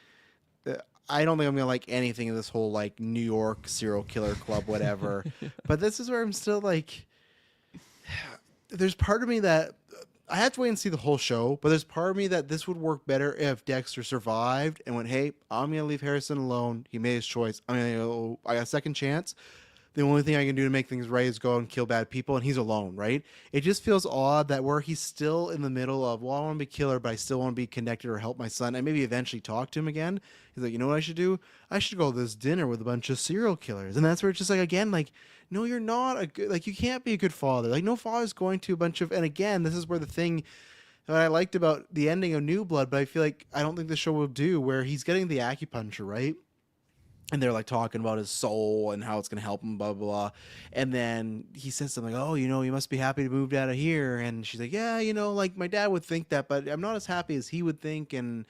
I don't think I'm going to like anything in this whole like New York serial killer club, whatever, but this is where I'm still like, there's part of me that, I have to wait and see the whole show, but there's part of me that this would work better if Dexter survived and went, hey, I'm going to leave Harrison alone. He made his choice. I got a second chance. The only thing I can do to make things right is go out and kill bad people, and he's alone, right? It just feels odd that where he's still in the middle of, well, I want to be killer, but I still want to be connected or help my son, and maybe eventually talk to him again. He's like, you know what I should do? I should go to this dinner with a bunch of serial killers. And that's where it's just like, again, like, no, you're not a good, like, you can't be a good father. Like, no father's going to a bunch of, and again, this is where the thing that I liked about the ending of New Blood, but I feel like I don't think the show will do, where he's getting the acupuncture, right? And they're like talking about his soul and how it's going to help him, blah, blah, blah. And then he says something like, oh, you must be happy to move out of here. And she's like, yeah, like my dad would think that, but I'm not as happy as he would think. And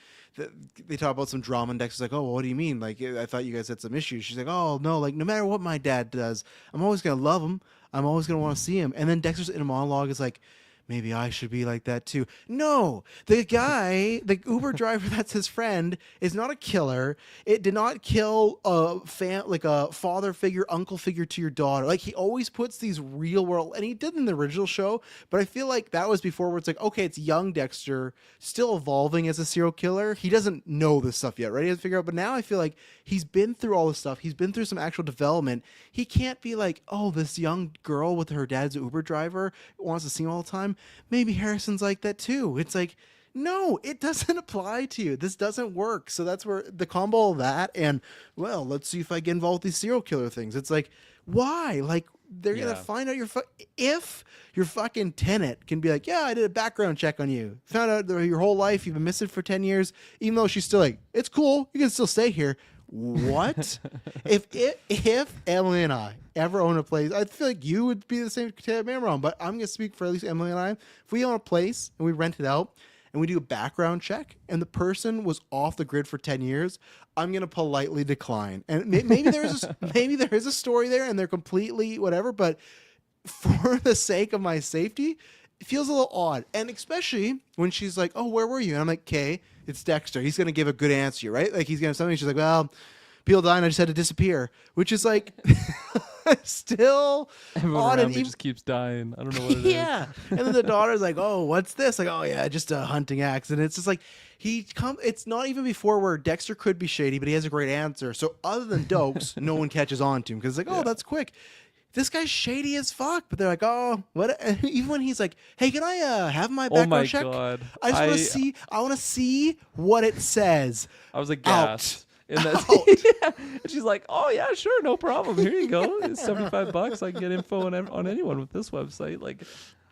they talk about some drama, and Dexter's like, oh, well, what do you mean? Like, I thought you guys had some issues. She's like, oh, no, like no matter what my dad does, I'm always going to love him. I'm always going to want to see him. And then Dexter's in a monologue is like, maybe I should be like that too. No, the guy, the Uber driver that's his friend, is not a killer. It did not kill a father figure, uncle figure to your daughter. Like, he always puts these real world, and he did in the original show, but I feel like that was before, where it's like, okay, it's young Dexter, still evolving as a serial killer. He doesn't know this stuff yet, right? He has to figure out, but now I feel like he's been through all this stuff. He's been through some actual development. He can't be like, oh, this young girl with her dad's Uber driver wants to see him all the time. Maybe Harrison's like that too. It's like, no, it doesn't apply to you. This doesn't work. So that's where the combo of that and, well, let's see if I get involved with these serial killer things. It's like, why? Like, they're going to find out if your fucking tenant can be like, yeah, I did a background check on you. Found out that your whole life you've been missing for 10 years, even though she's still like, it's cool. You can still stay here. what? If Emily and I ever own a place, I feel like you would be the same. Maybe I'm wrong, but I'm gonna speak for at least Emily and I. If we own a place and we rent it out and we do a background check and the person was off the grid for 10 years, I'm gonna politely decline. And maybe there is a story there and they're completely whatever, but for the sake of my safety, it feels a little odd. And especially when she's like, "Oh, where were you?" And I'm like, "Okay, it's Dexter. He's going to give a good answer, right?" Like he's going to something. She's like, "Well, people died and I just had to disappear," which is like still Everyone odd. around And me just keeps dying. I don't know what it is. yeah. And then the daughter's like, "Oh, what's this?" Like, "Oh yeah, just a hunting accident." It's just like it's not even before where Dexter could be shady, but he has a great answer. So other than Dokes, no one catches on to him because it's like, "Oh, that's quick." This guy's shady as fuck, but they're like, "Oh, what?" And even when he's like, "Hey, can I have my background Oh my check? god! I just want to see. I want to see what it says." I was like, Out. gassed. And that's yeah. And she's like, "Oh yeah, sure, no problem. Here you go. It's $75. I can get info on anyone with this website." Like,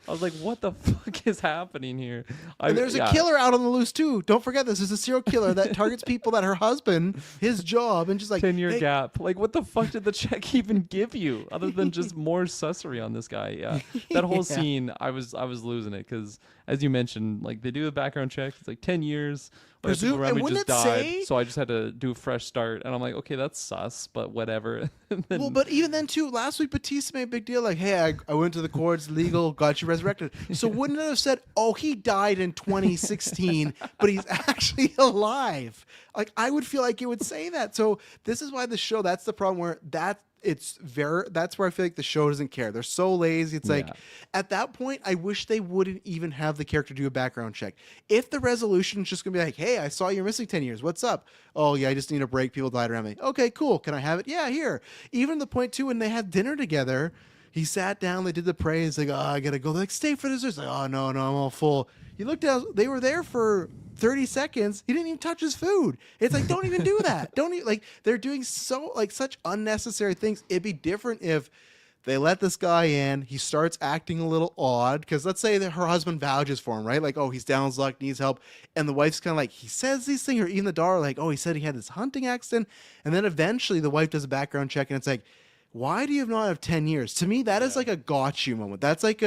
I was like, "What the fuck is happening here?" And there's a killer out on the loose too. Don't forget this is a serial killer that targets people that her husband, his job, and just like 10-year hey, gap. Like, what the fuck did the check even give you, other than just more sussery on this guy? Yeah, that whole scene, I was losing it because, as you mentioned, like they do a background check. It's like 10 years. People around me just died, so I just had to do a fresh start. And I'm like, okay, that's sus, but whatever. Well, but even then too, last week Batista made a big deal like, "Hey, I went to the courts, legal, got you resurrected." So wouldn't it have said, "Oh, he died in 2016, but he's actually alive"? Like I would feel like it would say that. So this is why the show. That's the problem where that's where I feel like the show doesn't care. They're so lazy. It's like at that point, I wish they wouldn't even have the character do a background check. If the resolution is just gonna be like, "Hey, I saw you're missing 10 years. What's up?" "Oh yeah, I just need a break. People died around me." "Okay, cool. Can I have it?" "Yeah, here." Even the point too when they had dinner together, he sat down. They did the praise. Like, "Oh, I gotta go." They're like, "Stay for dessert." Like, "Oh no, I'm all full." You looked out. They were there for 30 seconds. He didn't even touch his food. It's like, don't even do that. Don't even like they're doing such unnecessary things. It'd be different if they let this guy in. He starts acting a little odd because let's say that her husband vouches for him, right? Like, "Oh, he's down his luck, needs help," and the wife's kind of like, he says these things, or even the daughter, like, "Oh, he said he had this hunting accident," and then eventually the wife does a background check, and it's like, why do you not have 10 years? To me, that is like a got you moment. That's like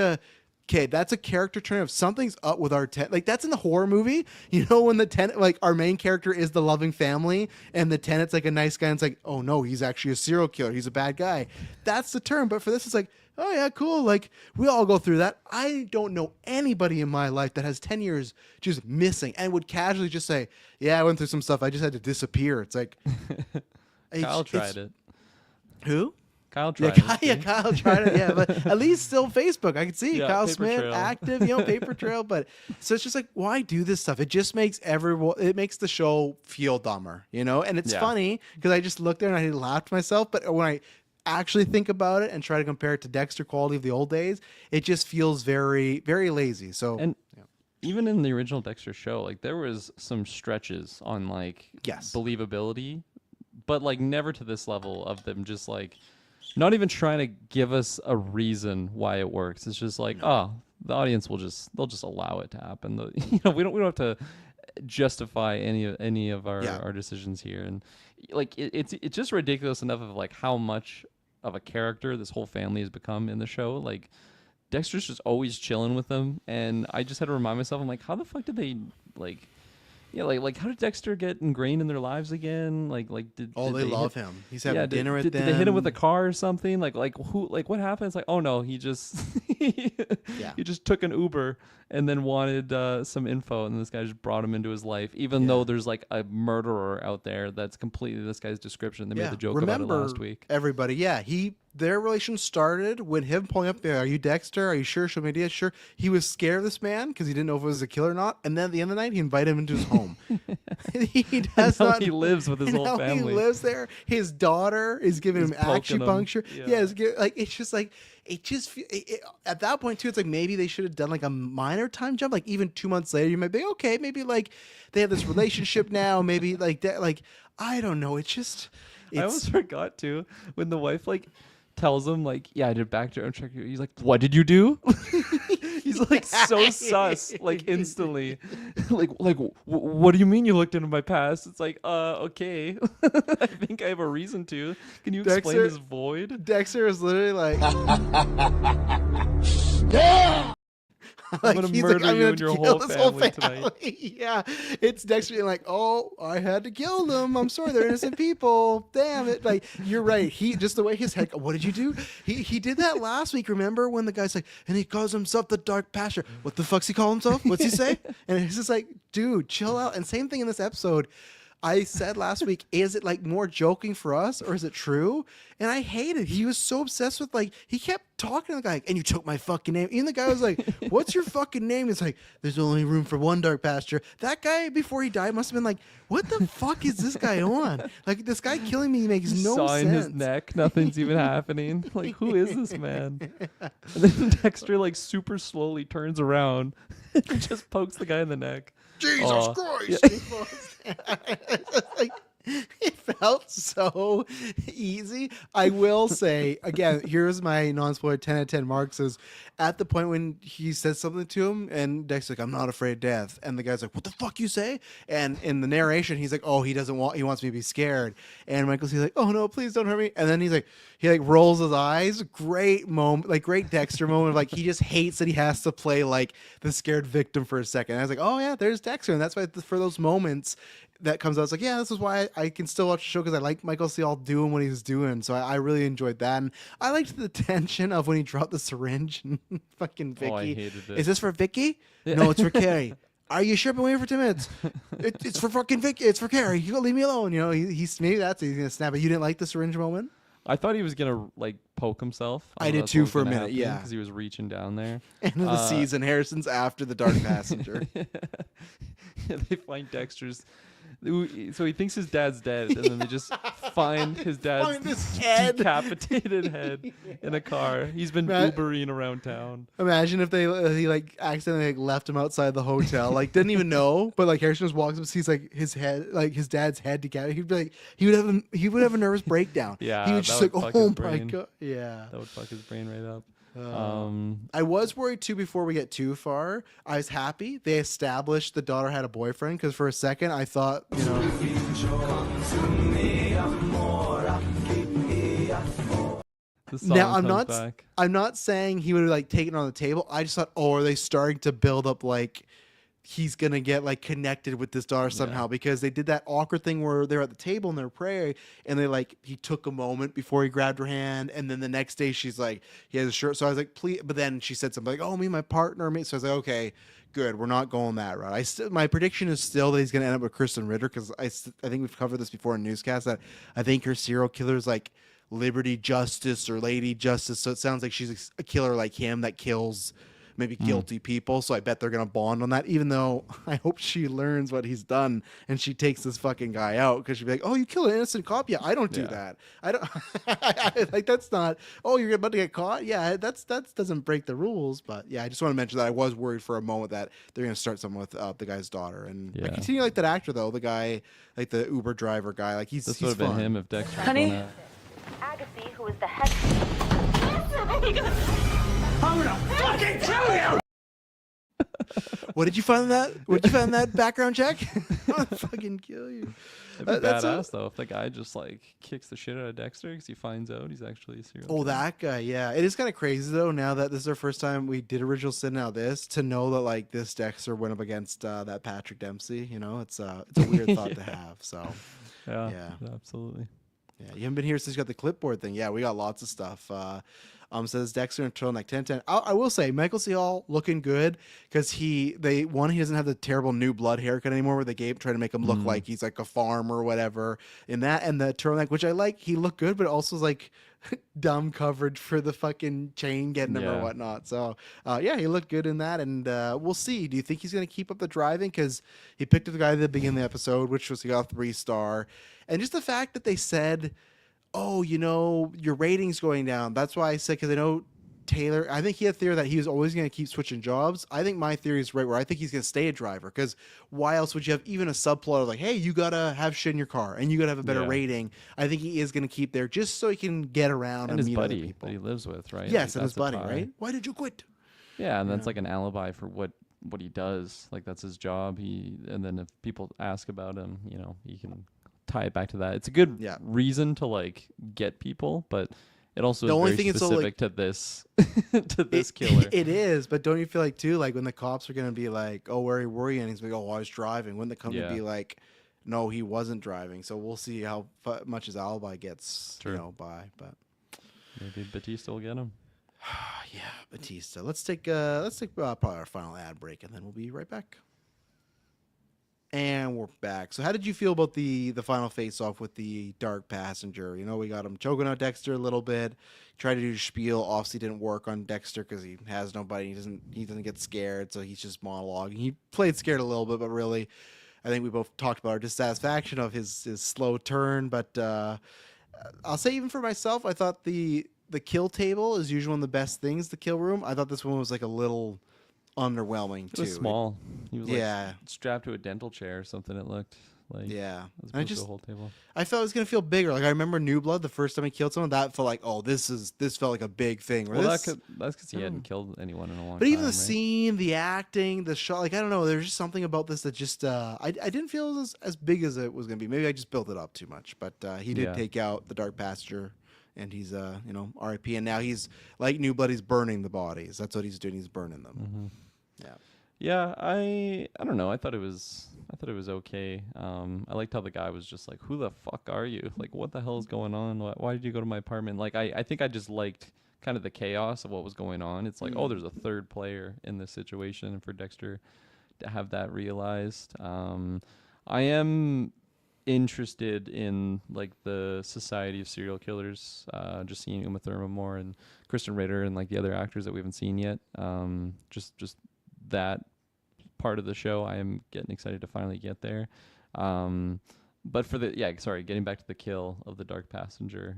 okay, that's a character turn of something's up with our tenant. Like that's in the horror movie, when the tenant, like our main character is the loving family and the tenant's like a nice guy and it's like, "Oh no, he's actually a serial killer. He's a bad guy." That's the term. But for this, it's like, "Oh yeah, cool." Like we all go through that. I don't know anybody in my life that has 10 years just missing and would casually just say, "Yeah, I went through some stuff. I just had to disappear." It's like, Kyle tried it. Who? Kyle tried it. Kyle tried it. Yeah, but at least still Facebook. I could see Kyle paper Smith trail. active, paper trail. But so it's just like, why do this stuff? It just makes it makes the show feel dumber, And it's funny because I just looked there and I laughed myself. But when I actually think about it and try to compare it to Dexter quality of the old days, it just feels very, very lazy. So and even in the original Dexter show, like there was some stretches on like believability, but like never to this level of them just like not even trying to give us a reason why it works. It's just like, oh, the audience they'll just allow it to happen. We don't have to justify any of our decisions here. And like it's just ridiculous enough of like how much of a character this whole family has become in the show. Like Dexter's just always chilling with them, and I just had to remind myself, I'm like, how the fuck did they like? Yeah, like how did Dexter get ingrained in their lives again? Like did they love him. He's having dinner with them. Did they hit him with a car or something? Like who? Like what happened? It's like, oh no, he just he just took an Uber and then wanted some info, and this guy just brought him into his life, even though there's like a murderer out there that's completely this guy's description. They made the joke about it last week. Everybody, their relation started when him pulling up there. "Are you Dexter? Are you sure?" "Show me idea." "Sure." He was scared of this man because he didn't know if it was a killer or not. And then at the end of the night, he invited him into his home. He does not. He lives with his whole family. He lives there. His daughter is giving him acupuncture. It's just like at that point too. It's like maybe they should have done like a minor time jump. Like even 2 months later, you might be okay. Maybe like they have this relationship now. Maybe like that. Like I don't know. I almost forgot to when the wife like tells him like, "Yeah, I did background check." He's like, "What did you do?" He's like so sus, like instantly. What do you mean you looked into my past? It's like, okay. I think I have a reason to. Can you explain Dexter- this void? Dexter is literally like, I'm gonna murder you and your whole this family tonight. Yeah, it's Dexter being like, "Oh, I had to kill them. I'm sorry, they're innocent people. Damn it!" Like you're right. He just the way his head. What did you do? He did that last week. Remember when the guy's like, and he calls himself the Dark Pastor. What the fuck's he call himself? What's he say? And it's just like, dude, chill out. And same thing in this episode. I said last week, is it like more joking for us or is it true? And I hate it. He was so obsessed with like, he kept talking to the guy, and you took my fucking name. Even the guy was like, what's your fucking name? It's like, there's only room for one Dark Pasture. That guy, before he died, must have been like, what the fuck is this guy on? Like, this guy killing me makes no Sawing sense. his neck, nothing's even happening. Like, who is this man? And then Dexter like super slowly turns around and just pokes the guy in the neck. Jesus Christ. Like, it felt so easy. I will say, again, here's my non-spoiler 10 out of 10 marks is at the point when he says something to him and Dexter's like, I'm not afraid of death. And the guy's like, what the fuck you say? And in the narration, he's like, oh, he wants me to be scared. And Michael's like, oh no, please don't hurt me. And then he rolls his eyes. Great moment, like great Dexter moment of like, he just hates that he has to play like the scared victim for a second. And I was like, oh yeah, there's Dexter. And that's why for those moments, that comes out. It's like, yeah, this is why I can still watch the show because I like Michael C. all doing what he's doing. So I really enjoyed that. And I liked the tension of when he dropped the syringe and fucking Vicky. Oh, I hated it. Is this for Vicky? No, it's for Carrie. Are you sure? Been waiting for 10 minutes. It's for fucking Vicky. It's for Carrie. You gotta leave me alone. You know, he's maybe he's gonna snap it. You didn't like the syringe moment? I thought he was gonna like poke himself. I did too for a minute, yeah, because he was reaching down there. End of the season. Harrison's after the Dark Passenger. They find Dexter's. So he thinks his dad's dead, and then they just find his dad's decapitated head in a car. He's been Ubering around town. Imagine if he like accidentally left him outside the hotel, like didn't even know, but like Harrison just walks up, sees like his head, like his dad's head decapitated. He'd be like, he would have a nervous breakdown. Yeah, he would just like, oh my god, yeah, that would fuck his brain right up. I was worried too before we get too far. I was happy they established the daughter had a boyfriend because for a second I thought, you know. Now I'm not saying he would have like taken it on the table. I just thought, oh, are they starting to build up like he's gonna get like connected with this daughter somehow because they did that awkward thing where they're at the table and they're praying and they like he took a moment before he grabbed her hand and then the next day she's like he has a shirt, so I was like please, but then she said something like, oh, me and my partner, me, so I was like, okay, good, we're not going that route. My prediction is still that he's gonna end up with Kristen Ritter because I think we've covered this before in newscasts that I think her serial killer is like Liberty Justice or Lady Justice, so it sounds like she's a killer like him that kills maybe guilty people, so I bet they're gonna bond on that, even though I hope she learns what he's done and she takes this fucking guy out because she'd be like, oh, you killed an innocent cop. Yeah, I don't do that. I don't like that's not, oh, you're about to get caught. Yeah, that doesn't break the rules. But yeah, I just want to mention that I was worried for a moment that they're gonna start something with the guy's daughter. And I continue to like that actor though, the guy, like the Uber driver guy, like he's would have been him if Dexter. Honey, Agassi, who is the head. I'm gonna fucking kill you! What did you find in that? What did you find in that background check? I'm gonna fucking kill you. That'd be badass though if the guy just like kicks the shit out of Dexter because he finds out he's actually a serial killer. That guy, yeah. It is kind of crazy though. Now that this is our first time we did original sin, now this to know that like this Dexter went up against that Patrick Dempsey. You know, it's a weird thought to have. So yeah, absolutely. Yeah, you haven't been here since you got the clipboard thing. Yeah, we got lots of stuff. Says Dexter and turtleneck 10-10. I will say Michael C. Hall looking good because he doesn't have the terrible new blood haircut anymore where they try to make him look like he's like a farmer or whatever in that, and the turtleneck, which I like, he looked good, but also like dumb coverage for the fucking chain getting him or whatnot. So he looked good in that, and we'll see. Do you think he's gonna keep up the driving? Because he picked up the guy at the beginning of the episode, which was he got a 3-star, and just the fact that they said, oh, you know, your rating's going down. That's why I said, because I know Taylor, I think he had a theory that he was always going to keep switching jobs. I think my theory is right where I think he's going to stay a driver, because why else would you have even a subplot of like, hey, you got to have shit in your car and you got to have a better rating. I think he is going to keep there just so he can get around and his meet buddy other people. That he lives with, right? Yes, and his buddy, right? Why did you quit? Yeah, and You that's know? like an alibi for what he does. Like that's his job. And then if people ask about him, he can tie it back to that. It's a good Yeah. reason to like get people, but it also The is only very thing is, so like specific to this to it this killer. it is, but don't you feel like too, like when the cops are gonna be like, "Oh, where were you?" and he's like, "Oh, I was driving." When they come to Yeah. be like, "No, he wasn't driving." So we'll see how much his alibi gets, True. by. But Maybe Batista will get him. yeah, Batista. Let's take probably our final ad break, and then we'll be right back. And we're back. So how did you feel about the final face off with the dark passenger? We got him choking out Dexter a little bit. Tried to do spiel, obviously didn't work on Dexter because he has nobody. He doesn't get scared, so he's just monologuing. He played scared a little bit, but really, I think we both talked about our dissatisfaction of his slow turn. But I'll say, even for myself, I thought the kill table is usually one of the best things. The kill room. I thought this one was like a little underwhelming It too. was small. He was Yeah. like strapped to a dental chair or something. It looked like Yeah. as And opposed to a whole table. I felt it was gonna feel bigger. Like I remember New Blood, the first time he killed someone, that felt like, oh, this felt like a big thing. Well, that's because he hadn't killed anyone in a long time. But even the right? scene, the acting, the shot, like I don't know, there's just something about this that just I didn't feel as big as it was gonna be. Maybe I just built it up too much. But he did Yeah. take out the Dark Passenger, and he's R.I.P. And now he's like New Blood. He's burning the bodies. That's what he's doing. He's burning them. Mm-hmm. Yeah. Yeah, I don't know. I thought it was okay. I liked how the guy was just like, "Who the fuck are you? Like, what the hell is going on? Why did you go to my apartment?" Like, I think I just liked kind of the chaos of what was going on. It's like, oh, there's a third player in this situation, and for Dexter to have that realized. I am interested in like the Society of Serial Killers, just seeing Uma Thurman more and Kristen Ritter and like the other actors that we haven't seen yet. Just that part of the show, I am getting excited to finally get there. But for getting back to the kill of the Dark Passenger,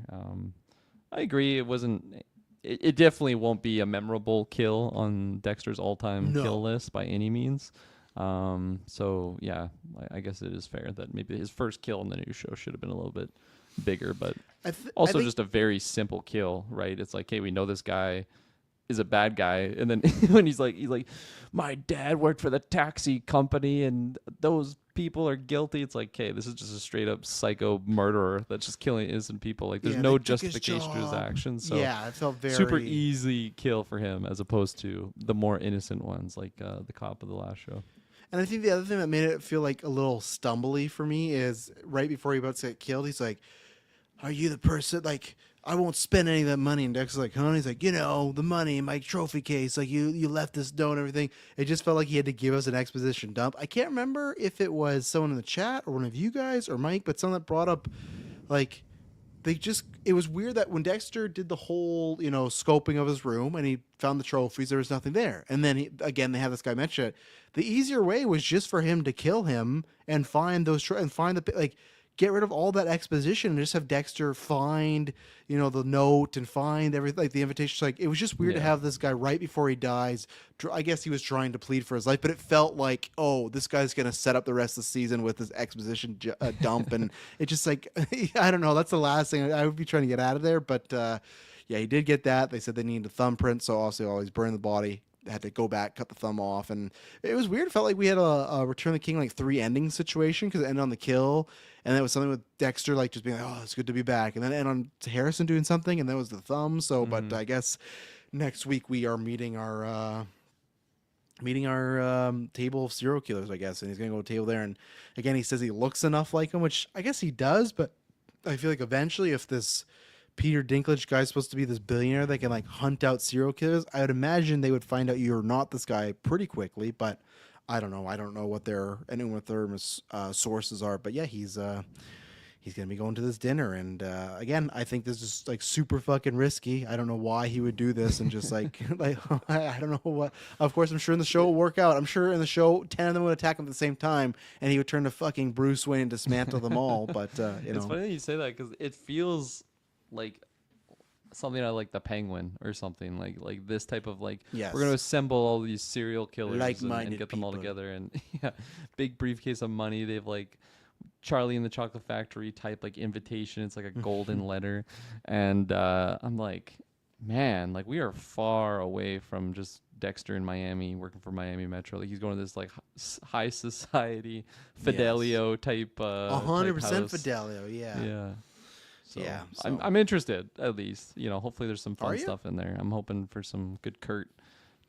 I agree. It wasn't. It definitely won't be a memorable kill on Dexter's all-time No. kill list by any means. So yeah, I guess it is fair that maybe his first kill in the new show should have been a little bit bigger, but I also think, just a very simple kill, right? It's like, hey, we know this guy is a bad guy, and then when he's like, my dad worked for the taxi company, and those people are guilty. It's like, okay, this is just a straight up psycho murderer that's just killing innocent people. Like, there's yeah, no they took his justification to his job. actions. So yeah, it felt very super easy kill for him as opposed to the more innocent ones, like the cop of the last show. And I think the other thing that made it feel like a little stumbly for me is right before he about to get killed, he's like, "Are you the person? Like, I won't spend any of that money." And Dexter's like, "Huh?" And he's like, the money in my trophy case. Like, you left this note and everything." It just felt like he had to give us an exposition dump. I can't remember if it was someone in the chat or one of you guys or Mike, but someone that brought up, like, it was weird that when Dexter did the whole, scoping of his room and he found the trophies, there was nothing there. And then they had this guy mention it. The easier way was just for him to kill him and find get rid of all that exposition and just have Dexter find, the note and find everything, like the invitation. Like, it was just weird to have this guy right before he dies. I guess he was trying to plead for his life, but it felt like, oh, this guy's going to set up the rest of the season with this exposition dump. And it just like, I don't know. That's the last thing I would be trying to get out of there. But yeah, he did get that. They said they needed a thumbprint. So also always burn the body. Had to go back, cut the thumb off, and it was weird. It felt like we had a Return of the King like 3 ending situation because it ended on the kill, and that was something with Dexter like just being like, "Oh, it's good to be back," and then it ended on Harrison doing something, and that was the thumb. So, but I guess next week we are meeting our table of serial killers, I guess, and he's gonna go to the table there, and again he says he looks enough like him, which I guess he does, but I feel like eventually if this Peter Dinklage guy's supposed to be this billionaire that can like hunt out serial killers, I would imagine they would find out you're not this guy pretty quickly. But I don't know. I don't know what their sources are. But yeah, he's gonna be going to this dinner, and again, I think this is like super fucking risky. I don't know why he would do this, and just like I don't know what. Of course, I'm sure in the show it will work out. I'm sure in the show 10 of them would attack him at the same time, and he would turn to fucking Bruce Wayne and dismantle them all. But It's funny that you say that because it feels like something like the Penguin or something like this type of like, Yes. we're going to assemble all these serial killers and Like-minded get them all people. together, and yeah, big briefcase of money. They've like Charlie in the Chocolate Factory type like invitation. It's like a golden letter, and I'm like, man, like we are far away from just Dexter in Miami, working for Miami Metro. Like he's going to this like high society Fidelio type. 100% house. Fidelio. Yeah. Yeah. So Yeah, I'm interested at least. You know, hopefully there's some Are fun you? stuff in there. I'm hoping for some good Kurt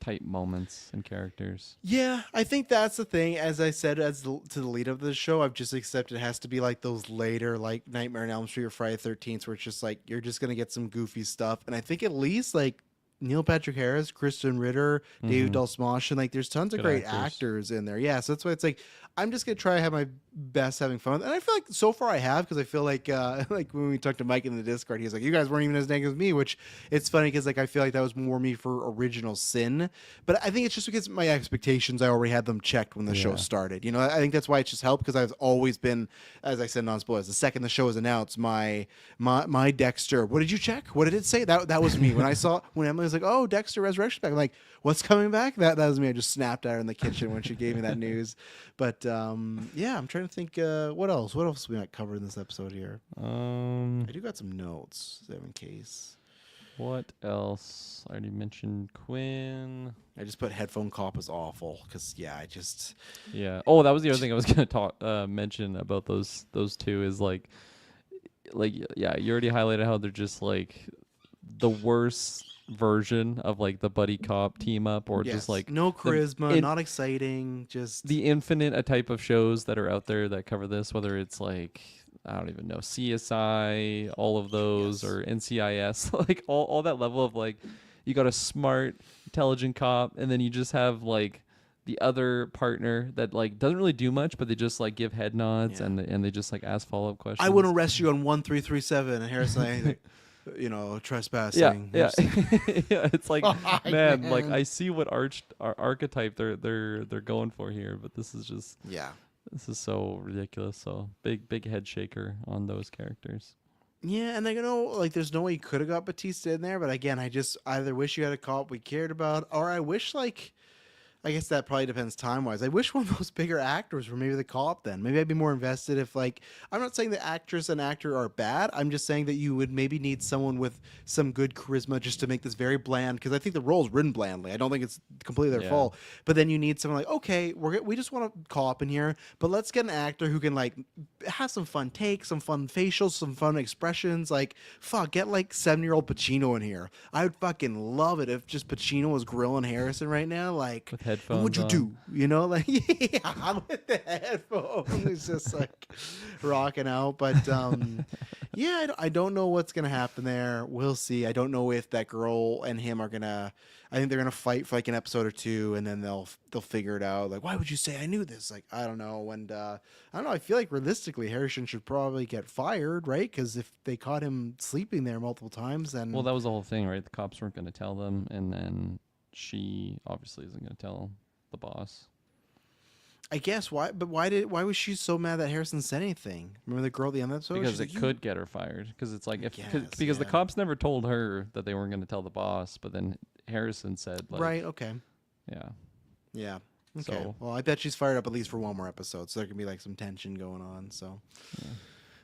type moments and characters. Yeah, I think that's the thing. As I said, to the lead of the show, I've just accepted it has to be like those later, like Nightmare on Elm Street or Friday the 13th, where it's just like you're just gonna get some goofy stuff. And I think at least like Neil Patrick Harris, Kristen Ritter, David Dastmalchian, and like there's tons of Good great actors. actors in there. Yeah, so that's why it's like I'm just gonna try to have my best having fun, and I feel like so far I have because I feel like like when we talked to Mike in the Discord, he's like, "You guys weren't even as negative as me," which it's funny because like I feel like that was more me for Original Sin, but I think it's just because my expectations I already had them checked when the show Yeah. started. You know, I think that's why it's just helped because I've always been, as I said, non-spoilers. The second the show was announced, my Dexter. What did you check? What did it say? That was me when I saw when Emily was like, "Oh, Dexter Resurrection back." I'm like, "What's coming back?" That was me. I just snapped at her in the kitchen when she gave me that news. But yeah, I'm trying to think what else. What else we might cover in this episode here? I do got some notes in case. What else? I already mentioned Quinn. I just put headphone cop as awful because yeah, I just Yeah. Oh, that was the other thing I was gonna mention about those two is like yeah, you already highlighted how they're just like the worst version of like the buddy cop team up or yes, just like no charisma, in- not exciting, just the infinite a type of shows that are out there that cover this, whether it's like I don't even know CSI, all of those, Yes. or NCIS, like all that level of like you got a smart, intelligent cop, and then you just have like the other partner that like doesn't really do much, but they just like give head nods Yeah. and they just like ask follow up questions. I would arrest you on 1337 and Harrison. You know, trespassing. Yeah. Yeah, it's like Fuck, man, like man. I see what archetype they're going for here, but this is just Yeah. this is so ridiculous. So big head shaker on those characters. Yeah, and I know like there's no way you could have got Batista in there, but again, I just either wish you had a cop we cared about, or I wish like I guess that probably depends time wise. I wish one of those bigger actors were maybe the cop then. Maybe I'd be more invested if like I'm not saying the actress and actor are bad. I'm just saying that you would maybe need someone with some good charisma just to make this very bland because I think the role's written blandly. I don't think it's completely their Yeah. fault. But then you need someone like, okay, we just want a cop in here, but let's get an actor who can like have some fun takes, some fun facials, some fun expressions. Like fuck, get like 7-year-old Pacino in here. I would fucking love it if just Pacino was grilling Harrison right now, like With headphones what'd you on. do? You know, like yeah, with the headphones, it's just like rocking out. But yeah, I don't know what's gonna happen there. We'll see. I don't know if that girl and him are gonna. I think they're gonna fight for like an episode or two, and then they'll figure it out. Like, why would you say I knew this? Like, I don't know. And I don't know. I feel like realistically, Harrison should probably get fired, right? Because if they caught him sleeping there multiple times, then Well, that was the whole thing, right? The cops weren't going to tell them, and then she obviously isn't going to tell the boss. I guess why. But why was she so mad that Harrison said anything? Remember the girl at the end of the episode? Because She's it like, "You could get her fired. Because it's like because the yeah. cops never told her that they weren't going to tell the boss, but then Harrison said, like, right, okay. yeah, Yeah. Okay. So- Well, I bet she's fired up at least for one more episode, so there can be like some tension going on. So,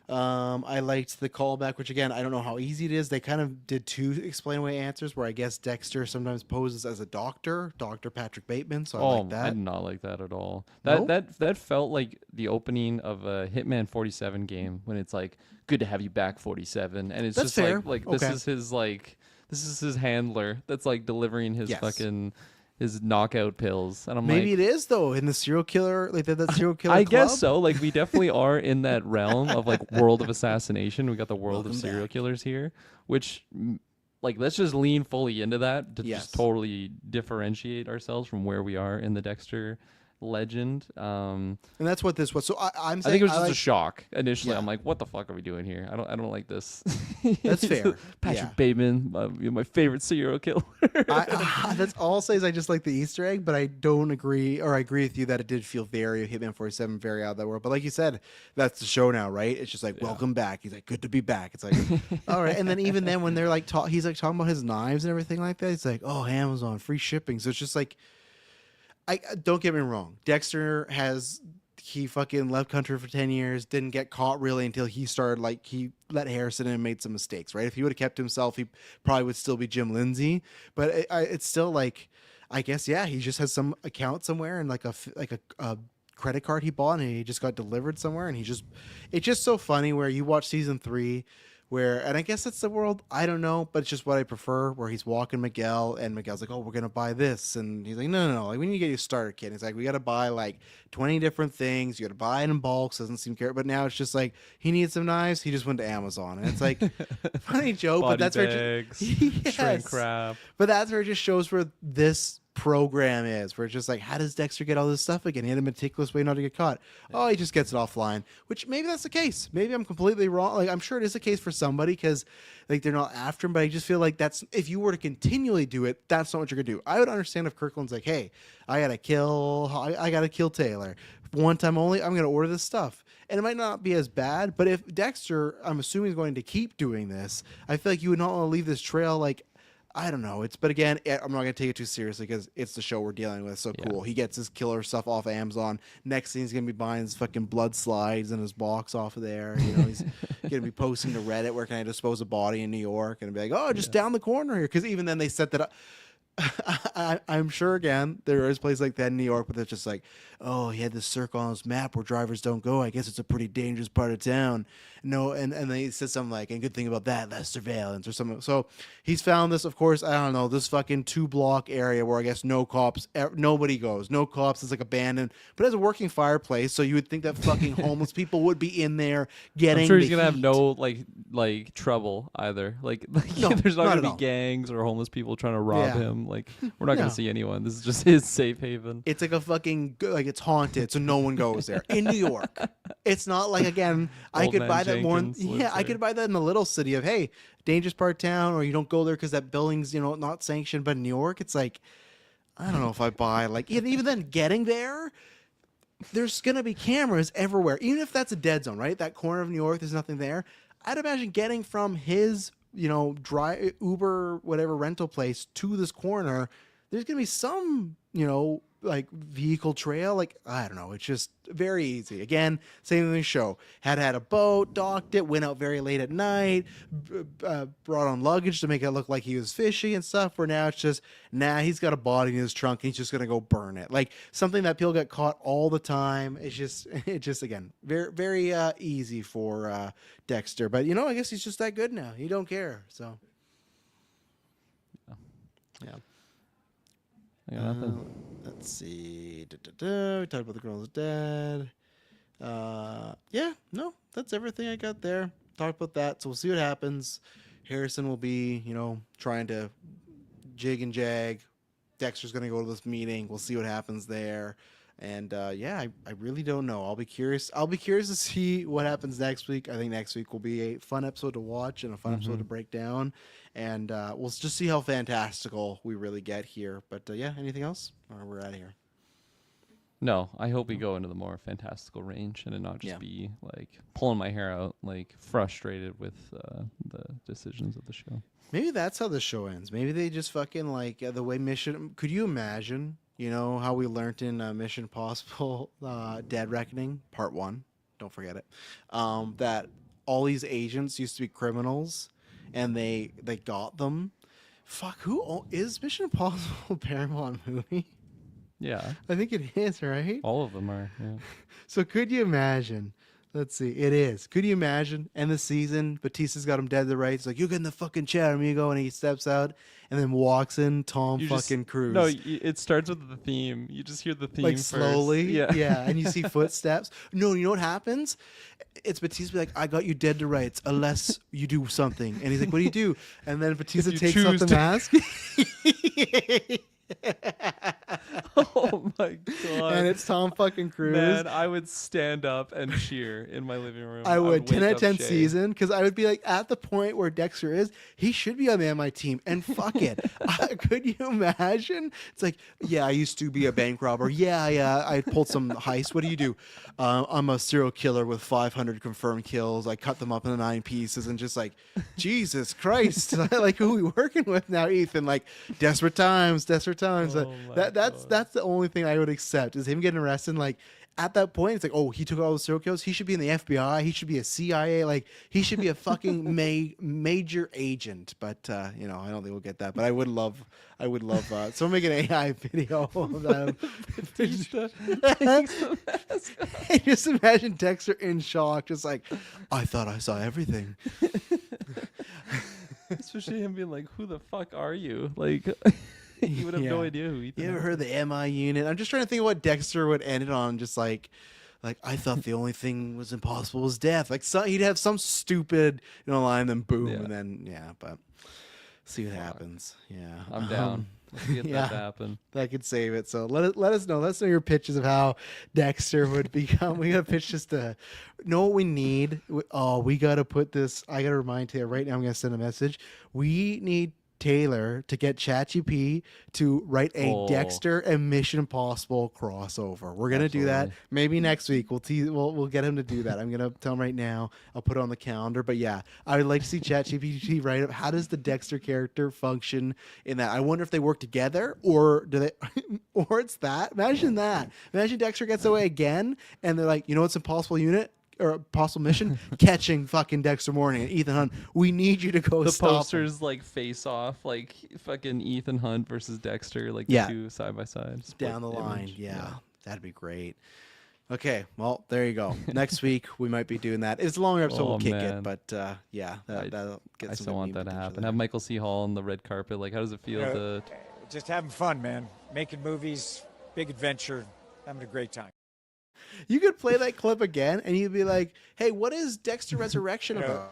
I liked the callback, which again, I don't know how easy it is. They kind of did two explain away answers, where I guess Dexter sometimes poses as a doctor, Dr. Patrick Bateman. So I like I that. did not like that at all. No? That felt like the opening of a Hitman 47 game when it's like, good to have you back, 47, and it's That's just fair. like Okay. this is his handler that's like delivering his Yes. fucking his knockout pills, and I'm Maybe like, it is though in the serial killer, like that serial killer. I guess club? so. Like we definitely are in that realm of like world of assassination. We got the world Welcome of serial back. killers here, which like let's just lean fully into that to Yes. just totally differentiate ourselves from where we are in the Dexter legend. And that's what this was. So I'm I saying think it was just like, a shock initially. Yeah. I'm like, what the fuck are we doing here? I don't like this. That's fair. Patrick Yeah. Bateman, you're my favorite serial killer. That's all I'll say is I just like the Easter egg, but I don't agree, or I agree with you that it did feel very Hitman 47, very out of that world. But like you said, that's the show now, right? It's just like, welcome back. He's like, good to be back. It's like, all right. And then even then when they're like, he's like talking about his knives and everything like that. It's like, oh, Amazon, free shipping. So it's just like, I don't get me wrong. Dexter he fucking left country for 10 years, didn't get caught really until he started, like, he let Harrison in and made some mistakes, right? If he would have kept himself, he probably would still be Jim Lindsay. But it's still like, I guess yeah, he just has some account somewhere and like a credit card he bought and he just got delivered somewhere and it's just so funny where you watch season 3 where and I guess that's the world I don't know but it's just what I prefer where he's walking Miguel and Miguel's like, oh, we're gonna buy this, and he's like, no, like we need to get you started, kid. He's like, we gotta buy like 20 different things, you gotta buy it in bulk, doesn't seem care, but now it's just like he needs some knives, he just went to Amazon, and it's like funny joke, Body but that's bags, where it just, shrink wrap. but that's where it just shows where this program is, where it's just like, how does Dexter get all this stuff again? He had a meticulous way not to get caught. Oh, he just gets it offline, which maybe that's the case. Maybe I'm completely wrong. Like, I'm sure it is the case for somebody because like they're not after him, but I just feel like that's, if you were to continually do it, that's not what you're gonna do. I would understand if Kirkland's like, hey, I gotta kill Taylor. One time only, I'm gonna order this stuff. And it might not be as bad, but if Dexter, I'm assuming, is going to keep doing this, I feel like you would not want to leave this trail like, I don't know. But again, I'm not going to take it too seriously because it's the show we're dealing with. So cool. He gets his killer stuff off Amazon. Next thing he's going to be buying his fucking blood slides and his box off of there. You know, he's going to be posting to Reddit, where can I dispose a body in New York, and be like, oh, just down the corner here. Because even then they set that up. I'm sure again there is places like that in New York, but they're just like, oh, he had this circle on his map where drivers don't go. I guess it's a pretty dangerous part of town. No, and they said something like, and good thing about that, less surveillance or something. So he's found this, of course, I don't know, this fucking 2-block area where I guess no cops, nobody goes, no cops. It's like abandoned, but it has a working fireplace. So you would think that fucking homeless people would be in there getting. I'm sure he's the gonna have heat. no like trouble either. Like No, there's not not gonna at be all. gangs or homeless people trying to rob Yeah. him. Like we're not No. gonna see anyone. This is just his safe haven. It's like a fucking, like it's haunted, so no one goes there in New York. It's not like, again, I Old could man buy that more. Jenkins lives Yeah, I there. could buy that in the little city of, hey, dangerous part of town, or you don't go there because that building's, you know, not sanctioned. But in New York, it's like, I don't know if I buy, like, even then getting there, there's going to be cameras everywhere. Even if that's a dead zone, right? That corner of New York, there's nothing there. I'd imagine getting from his, you know, Uber, whatever rental place to this corner, there's going to be some, you know, like vehicle trail. Like, I don't know. It's just very easy. Again, same thing in the show. Had a boat, docked it, went out very late at night, brought on luggage to make it look like he was fishy and stuff, where now it's just, he's got a body in his trunk and he's just going to go burn it. Like something that people get caught all the time. It's just again, very, very easy for Dexter. But, you know, I guess he's just that good now. He don't care. So, yeah. I got nothing. Let's see. We talked about the girl's dead. Yeah, no, that's everything I got there. Talked about that, so we'll see what happens. Harrison will be, you know, trying to jig and jag. Dexter's going to go to this meeting. We'll see what happens there. And yeah, I really don't know. I'll be curious. I'll be curious to see what happens next week. I think next week will be a fun episode to watch and a fun episode to break down. And we'll just see how fantastical we really get here. But yeah, anything else? Or we're out of here. No, I hope we go into the more fantastical range and it not just be like pulling my hair out, like frustrated with the decisions of the show. Maybe that's how the show ends. Maybe they just fucking like the way Mission. Could you imagine? You know how we learned in Mission Impossible Dead Reckoning Part 1. Don't forget it. That all these agents used to be criminals, and they got them. Fuck, is Mission Impossible a Paramount movie? Yeah, I think it is, right? all of them are. Yeah. So could you imagine? Let's see. It is. Could you imagine? End the season, Batista's got him dead to rights. Like, you get in the fucking chair, amigo. And he steps out and then walks in Tom Cruise. No, it starts with the theme. You just hear the theme like first. slowly. Yeah. Yeah. And you see footsteps. No, you know what happens? It's Batista be like, I got you dead to rights unless you do something. And he's like, what do you do? And then Batista you takes off choose the to- mask. Oh my god! And it's Tom fucking Cruise. Man, I would stand up and cheer in my living room. I would. 10 wake out of up 10 Shay. season, because I would be like, at the point where Dexter is, he should be on the MI team. And fuck it. Could you imagine? It's like, yeah, I used to be a bank robber. Yeah, I pulled some heist. What do you do? I'm a serial killer with 500 confirmed kills. I cut them up into 9 pieces and just like, Jesus Christ. Like, who are we working with now, Ethan? Like, desperate times. Oh my That's the only thing I would accept is him getting arrested. Like at that point, it's like, oh, he took all the serial killers. He should be in the FBI. He should be a CIA. Like he should be a fucking major agent. But you know, I don't think we'll get that. But I would love someone make an AI video of them. Batista takes the mask off. Just imagine Dexter in shock, just like, I thought I saw everything. Especially him being like, "Who the fuck are you?" Like, he would have no Yeah. idea who Ethan. You ever Hunt heard the MI unit? I'm just trying to think of what Dexter would end it on. Just like I thought the only thing was impossible was death. Like he'd have some stupid line, then boom, Yeah. and then yeah. But see what happens. Yeah, I'm down. Let's get yeah. that to happen. That could save it. So let us know. Let us know your pitches of how Dexter would become. We got to pitch just to know what we need. We got to put this. I got to remind Taylor right now. I'm going to send a message. We need Taylor to get ChatGPT to write a Dexter and Mission Impossible crossover. We're gonna do that maybe next week. We'll get him to do that. I'm gonna tell him right now. I'll put it on the calendar. But yeah, I would like to see ChatGPT write up how does the Dexter character function in that. I wonder if they work together or do they, or it's that. Imagine that. Imagine Dexter gets away again, and they're like, you know what's Impossible Unit? Or Possible Mission, catching fucking Dexter Morning and Ethan Hunt. We need you to go The stop him. posters like face off, like fucking Ethan Hunt versus Dexter, like the two side by side. Down the line. Yeah, that'd be great. Okay, well, there you go. Next week we might be doing that. It's a longer episode, we'll kick it, but yeah, that'll get I some still good want meme that to potential happen. there. Have Michael C. Hall on the red carpet. Like, how does it feel to? Just having fun, man. Making movies, big adventure, having a great time. You could play that clip again, and you'd be like, "Hey, what is Dexter Resurrection about?"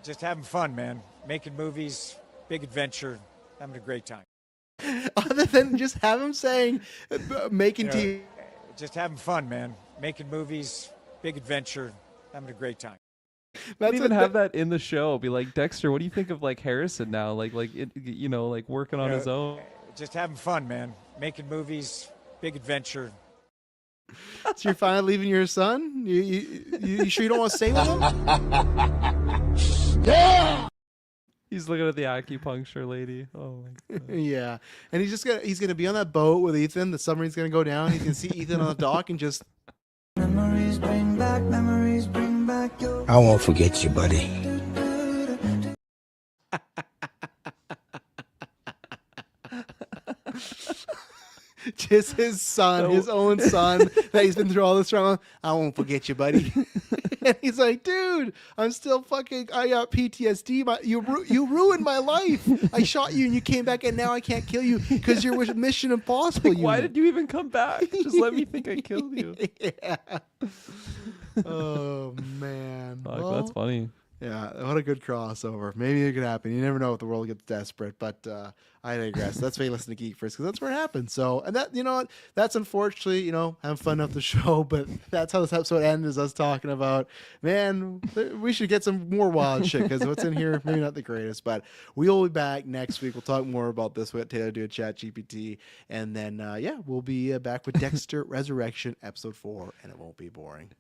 Just having fun, man. Making movies, big adventure, having a great time. Other than just have him saying, "Making TV." Just having fun, man. Making movies, big adventure, having a great time. Not even have that in the show. Be like, Dexter, what do you think of like Harrison now? Like working on his own. Just having fun, man. Making movies, big adventure. So you're finally leaving your son? You sure you don't want to stay with him? Yeah. He's looking at the acupuncture lady. Oh my god. Yeah, and he's gonna be on that boat with Ethan. The submarine's gonna go down. He's gonna see Ethan on the dock and just. Memories bring back your. I won't forget you, buddy. Just his son, his own son, that he's been through all this trauma. I won't forget you, buddy. And he's like, dude, I'm still fucking. I got PTSD. You ruined my life. I shot you and you came back, and now I can't kill you because you're with Mission Impossible. Like, why did you even come back? Just let me think I killed you. Yeah. Oh man, Fuck, that's funny. Yeah, what a good crossover. Maybe it could happen. You never know if the world gets desperate, but I digress. That's why you listen to GeekVerse, because that's where it happens. So, and that, that's unfortunately, having fun off the show, but that's how this episode ends, is us talking about, man, we should get some more wild shit, because what's in here, maybe not the greatest, but we'll be back next week. We'll talk more about this. We'll get Taylor to do a chat GPT, and then, we'll be back with Dexter Resurrection, episode 4, and it won't be boring.